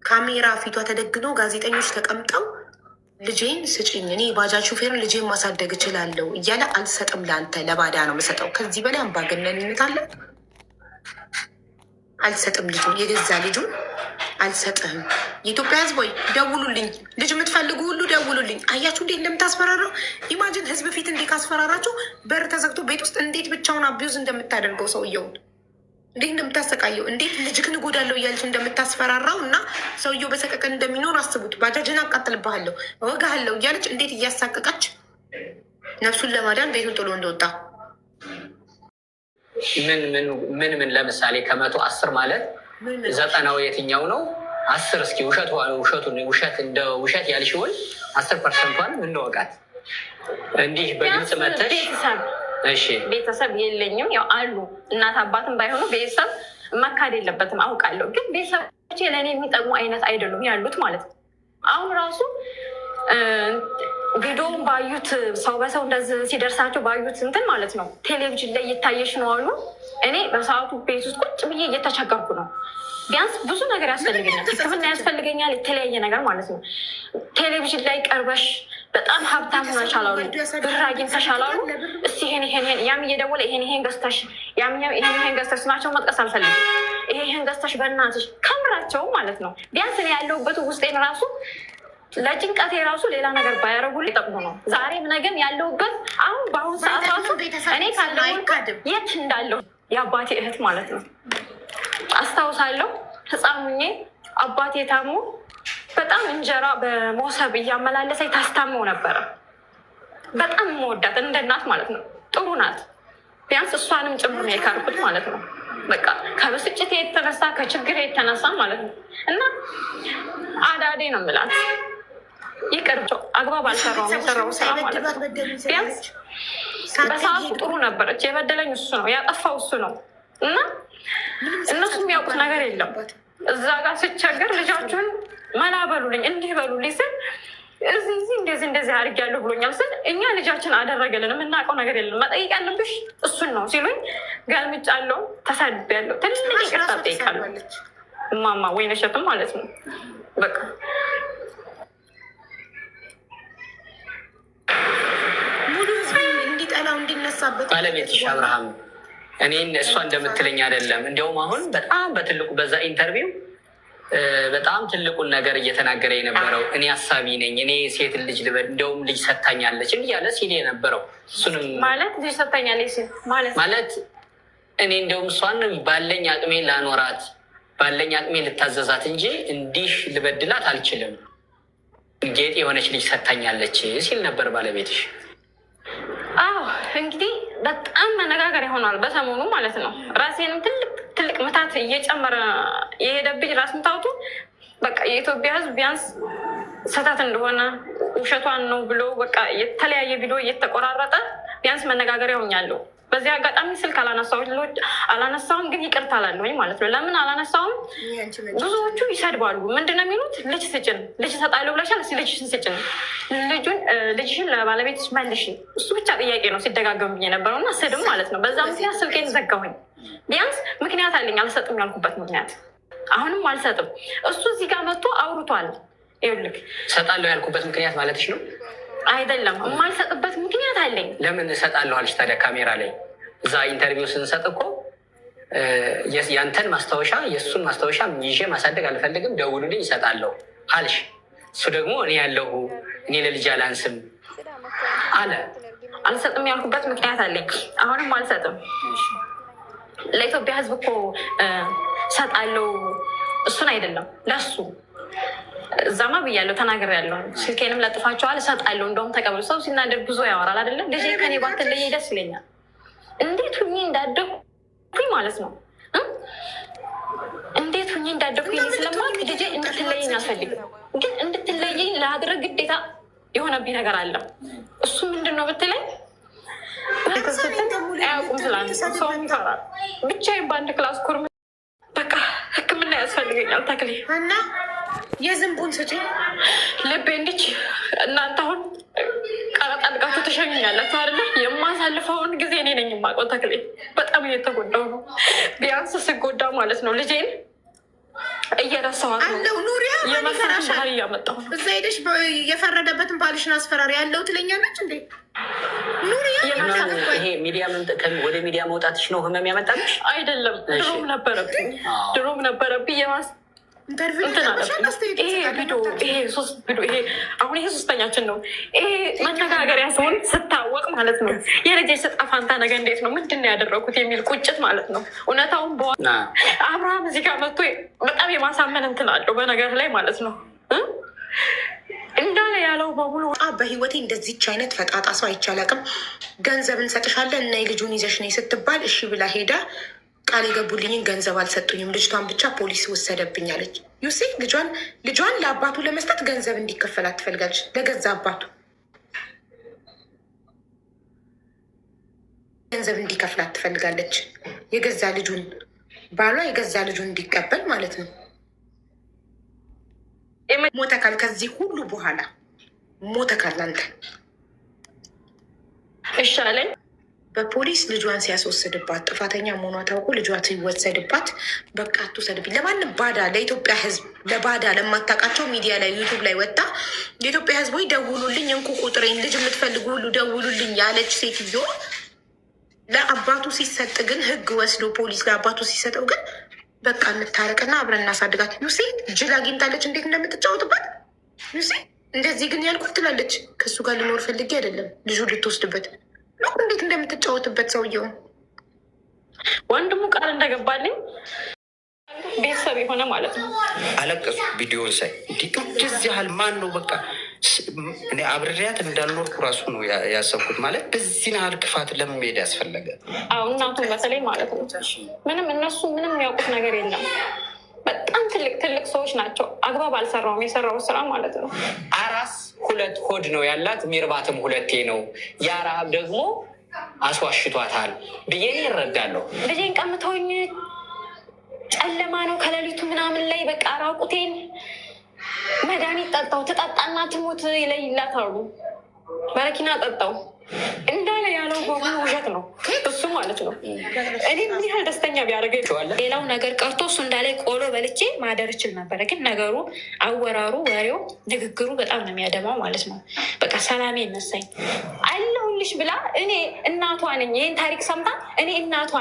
ካሜራ ፊቷ ተደግኖ ጋዜጠኞች ተቀምጠው ልጄን ስጭኝ፣ እኔ ባጃጅ ሹፌርን ልጄን ማሳደግ እችላለሁ እያለ አልሰጥም፣ ለአንተ ለባዳ ነው የምሰጠው። ከዚህ በላይ አምባገነንነት አለ? አልሰጥም፣ ልጁን የገዛ ልጁን አልሰጥህም። የኢትዮጵያ ሕዝብ ወይ ደውሉልኝ፣ ልጅ የምትፈልጉ ሁሉ ደውሉልኝ። አያችሁ እንዴት እንደምታስፈራራው? ኢማጅን ሕዝብ ፊት እንዴ ካስፈራራችሁ፣ በር ተዘግቶ ቤት ውስጥ እንዴት ብቻውን አቢዩዝ እንደምታደርገው ሰውየውን እንዴት እንደምታሰቃየው፣ እንዴት ልጅክን እጎዳለሁ እያለች እንደምታስፈራራው እና ሰውየው በሰቀቀን እንደሚኖር አስቡት። ባጃጅን አቃጥልብሃለሁ፣ እወጋሃለሁ እያለች እንዴት እያሳቀቀች ነፍሱን ለማዳን ቤቱን ጥሎ እንደወጣ ምን ለምሳሌ ከመቶ 10 ማለት 90 የትኛው ነው? 10 እስኪ ውሸት እንደ ውሸት ያልሽውን 10%ን እንወቃት። እንዲህ በግልጽ መተሽ ቤተሰብ የለኝም፣ ያው አሉ እናት አባትም ባይሆኑ ቤተሰብ መካድ የለበትም አውቃለሁ። ግን ቤተሰቦቼ ለእኔ የሚጠቅሙ አይነት አይደሉም ያሉት ማለት ነው። አሁን ራሱ ቪዲዮውን ባዩት ሰው በሰው እንደዚህ ሲደርሳቸው ባዩት እንትን ማለት ነው ቴሌቪዥን ላይ እየታየሽ ነው አሉ። እኔ በሰዓቱ ቤት ውስጥ ቁጭ ብዬ እየተቸገርኩ ነው። ቢያንስ ብዙ ነገር ያስፈልገኛል፣ ሕክምና ያስፈልገኛል፣ የተለያየ ነገር ማለት ነው። ቴሌቪዥን ላይ ቀርበሽ በጣም ሀብታም ሆነሻል አሉ፣ ብር አግኝተሻል አሉ። እስኪ ይሄን ያም እየደወለ ይሄን ገዝተሽ ይሄን ገዝተሽ ስማቸውን መጥቀስ አልፈልግም። ይሄን ገዝተሽ በእናትሽ ከምራቸው ማለት ነው። ቢያንስ እኔ ያለሁበት ውስጤን ራሱ ለጭንቀቴ ራሱ ሌላ ነገር ባያረጉ ሊጠቅሙ ነው። ዛሬም ነገም ያለሁበት አሁን በአሁኑ ሰዓት ራሱ እኔ ካለሁ የት እንዳለሁ የአባቴ እህት ማለት ነው አስታውሳለሁ። ህፃኑኜ አባቴ ታሞ በጣም እንጀራ በሞሰብ እያመላለሰኝ ታስታመው ነበረ። በጣም የምወዳት እንደ እናት ማለት ነው። ጥሩ ናት። ቢያንስ እሷንም ጭምር ነው የካርኩት ማለት ነው። በቃ ከብስጭት የተነሳ ከችግር የተነሳ ማለት ነው። እና አዳዴ ነው የምላት ይቅርቸው አግባብ አልሰራውም የሰራው ስራ ማለት ነው። ቢያንስ በሰዓቱ ጥሩ ነበረች። የበደለኝ እሱ ነው፣ ያጠፋው እሱ ነው። እና እነሱ የሚያውቁት ነገር የለም። እዛ ጋር ስቸገር ልጃችሁን መላ በሉልኝ እንዲህ በሉልኝ ስል እዚህ እንደዚህ አድርጊያለሁ ብሎኛል ስል እኛ ልጃችን አደረገልን የምናውቀው ነገር የለም፣ መጠየቅ ያለብሽ እሱን ነው ሲሉኝ ገልምጫለሁ፣ ተሳድቤያለሁ፣ ትልቅ ይቅርታ ጠይቃለሁ። እማማ ወይነሸትም ማለት ነው በቃ ሙሉ ህዝብ እንዲጠላው እንዲነሳበት ባለቤትሽ አብርሃም እኔን እሷ እንደምትለኝ አይደለም። እንዲያውም አሁን በጣም በትልቁ በዛ ኢንተርቪው በጣም ትልቁን ነገር እየተናገረ የነበረው እኔ አሳቢ ነኝ፣ እኔ ሴት ልጅ ልበድ፣ እንዲያውም ልጅ ሰታኛለች እያለ ሲል የነበረው እሱንም ማለት ልጅ ሰታኛለች ማለት እኔ እንዲያውም እሷን ባለኝ አቅሜ ላኖራት፣ ባለኝ አቅሜ ልታዘዛት እንጂ እንዲህ ልበድላት አልችልም፣ ጌጥ የሆነች ልጅ ሰታኛለች ሲል ነበር ባለቤትሽ። አዎ እንግዲህ በጣም መነጋገር ይሆናል በሰሞኑ ማለት ነው። ራሴንም ትልቅ ምታት እየጨመረ የሄደብኝ ራስ ምታቱ በቃ የኢትዮጵያ ሕዝብ ቢያንስ ስህተት እንደሆነ ውሸቷን ነው ብሎ በቃ የተለያየ ቪዲዮ እየተቆራረጠ ቢያንስ መነጋገሪያ ሆኛለሁ። በዚህ አጋጣሚ ስልክ አላነሳውም፣ ግን ይቅርታ አላለሁኝ ማለት ነው። ለምን አላነሳውም? ብዙዎቹ ይሰድባሉ። ምንድነው የሚሉት? ልጅ ስጭን፣ ልጅ እሰጣለሁ ብለሻል፣ ልጅሽን ስጭን፣ ልጅሽን ለባለቤትሽ መልሽ። እሱ ብቻ ጥያቄ ነው ሲደጋገሙብኝ የነበረው እና ስድም ማለት ነው። በዛ ምክንያት ስልኬን ዘጋሁኝ። ቢያንስ ምክንያት አለኝ አልሰጥም ያልኩበት ምክንያት። አሁንም አልሰጥም። እሱ እዚህ ጋር መጥቶ አውርቷል። ይኸውልህ እሰጣለሁ ያልኩበት ምክንያት ማለትሽ ነው? አይደለም የማልሰጥበት ምክንያት አለኝ። ለምን እሰጣለሁ አልሽ ታዲያ? ካሜራ ላይ እዛ ኢንተርቪው ስንሰጥ እኮ ያንተን ማስታወሻ የእሱን ማስታወሻ ይዤ ማሳደግ አልፈልግም፣ ደውሉልኝ እሰጣለሁ አልሽ። እሱ ደግሞ እኔ ያለሁ እኔ ለልጅ አላንስም አለ። አልሰጥም ያልኩበት ምክንያት አለኝ። አሁንም አልሰጥም። ለኢትዮጵያ ሕዝብ እኮ እሰጣለሁ እሱን አይደለም ለሱ እዛማ ብያለሁ፣ ተናግሬያለሁ። ስልኬንም ለጥፋቸዋል። እሰጣለሁ እንደውም ተቀብሎ ሰው ሲናደድ ብዙ ያወራል አይደለም። ልጄ ከኔ ባትለይ ደስ ይለኛል። እንዴት ሁኜ እንዳደኩኝ ማለት ነው። እንዴት ሁኜ እንዳደኩኝ ስለማቅ ልጄ እንድትለየኝ አልፈልግም። ግን እንድትለየኝ ለአድረግ ግዴታ የሆነብኝ ነገር አለ። እሱ ምንድን ነው ብትለኝ አያውቁም ስላለ ሰው ይፈራል። ብቻዬን በአንድ ክላስ ኩርም በቃ ሕክምና ያስፈልገኛል። ተክሌ እና የዝንቡን ስጪ ልቤ እንዲች እናንተ አሁን ቀረጥ አድርጋችሁ ትሸኙኛላችሁ አይደለ? የማሳልፈውን ጊዜ እኔ ነኝ የማውቀው። ተክሌ በጣም እየተጎዳው ነው። ቢያንስ ስጎዳ ማለት ነው ልጄን እየረሳኋት ነው። ኑሪያ የመሰረት ባህል እያመጣሁ እዛ ሄደሽ የፈረደበትን ባልሽን አስፈራሪ ያለው ትለኛለች እንዴ? ኑሪያ ይሄ ሚዲያ ወደ ሚዲያ መውጣትሽ ነው ህመም ያመጣልሽ? አይደለም ድሮም ነበረብኝ አሁን ይሄ ሶስተኛችን ነው። ይሄ መነጋገሪያ ሲሆን ስታወቅ ማለት ነው የልጄ ስጠፋ አንተ ነገ እንዴት ነው ምንድን ነው ያደረኩት የሚል ቁጭት ማለት ነው። እውነታውን አብርሃም እዚህ ጋር መጥቶ በጣም የማሳመን እንትን አለው በነገር ላይ ማለት ነው እንዳለ ያለው በሙሉ በህይወቴ እንደዚች አይነት ፈጣጣ ሰው አይቻላቅም። ገንዘብ እንሰጥሻለን እና የልጁን ይዘሽ ነይ ስትባል እሺ ብላ ሄዳ ቃል የገቡልኝን ገንዘብ አልሰጡኝም፣ ልጅቷን ብቻ ፖሊስ ወሰደብኝ አለች። ዩሲ ልጇን ለአባቱ ለመስጠት ገንዘብ እንዲከፈላት ትፈልጋለች። ለገዛ አባቱ ገንዘብ እንዲከፍላት ትፈልጋለች። የገዛ ልጁን ባሏ የገዛ ልጁን እንዲቀበል ማለት ነው። ሞተካል። ከዚህ ሁሉ በኋላ ሞተካል። አንተ እሻለኝ በፖሊስ ልጇን ሲያስወስድባት ጥፋተኛ መሆኗ ታውቁ ልጇ ሲወሰድባት በቃ አትውሰድብኝ። ለማንም ባዳ ለኢትዮጵያ ሕዝብ ለባዳ ለማታውቃቸው ሚዲያ ላይ ዩቱብ ላይ ወጣ የኢትዮጵያ ሕዝብ ወይ ደውሉልኝ፣ እንኩ ቁጥሬን ልጅ የምትፈልጉ ሁሉ ደውሉልኝ ያለች ሴትዮ ለአባቱ ሲሰጥ ግን ሕግ ወስዶ ፖሊስ ለአባቱ ሲሰጠው ግን በቃ እንታረቅና አብረን እናሳድጋት። ዩሲ ጅል አግኝታለች እንዴት እንደምትጫወትበት ዩሲ። እንደዚህ ግን ያልኩት ትላለች ከእሱ ጋር ልኖር ፈልጌ አይደለም ልጁ ልትወስድበት እንዴት እንደምትጫወትበት ሰውየው ወንድሙ ቃል እንደገባልኝ ቤተሰብ የሆነ ማለት ነው። አለቀሱ ቪዲዮን ሳይ እንደዚህ ያህል ማን ነው በቃ እኔ አብሬያት እንዳልኖርኩ ራሱ ነው ያሰብኩት። ማለት በዚህ ያህል ክፋት ለምን መሄድ ያስፈለገ? አዎ እናቱን በተለይ ማለት ነው ምንም እነሱ ምንም የሚያውቁት ነገር የለም። በጣም ትልቅ ሰዎች ናቸው። አግባብ አልሰራውም የሰራው ስራ ማለት ነው። አራስ ሁለት ሆድ ነው ያላት፣ ሚርባትም ሁለቴ ነው። ያ ረሃብ ደግሞ አስዋሽቷታል ብዬ ይረዳለሁ። ልጄን ቀምተውኝ ጨለማ ነው ከሌሊቱ ምናምን ላይ በቃ ራቁቴን መድኃኒት ጠጣው። ትጠጣና ትሞት ይለይላታሉ። በረኪና ጠጣው እንዳለ ያለው በሙሉ ውሸት ነው እሱ ማለት ነው። እኔ ምን ያህል ደስተኛ ቢያደርገኝ ሌላው ነገር ቀርቶ እሱ እንዳለ ቆሎ በልቼ ማደር እችል ነበረ። ግን ነገሩ፣ አወራሩ፣ ወሬው፣ ንግግሩ በጣም ነው የሚያደማው ማለት ነው። በቃ ሰላሜ ነሳኝ። አለሁልሽ ብላ እኔ እናቷ ነኝ። ይህን ታሪክ ሰምታ እኔ እናቷ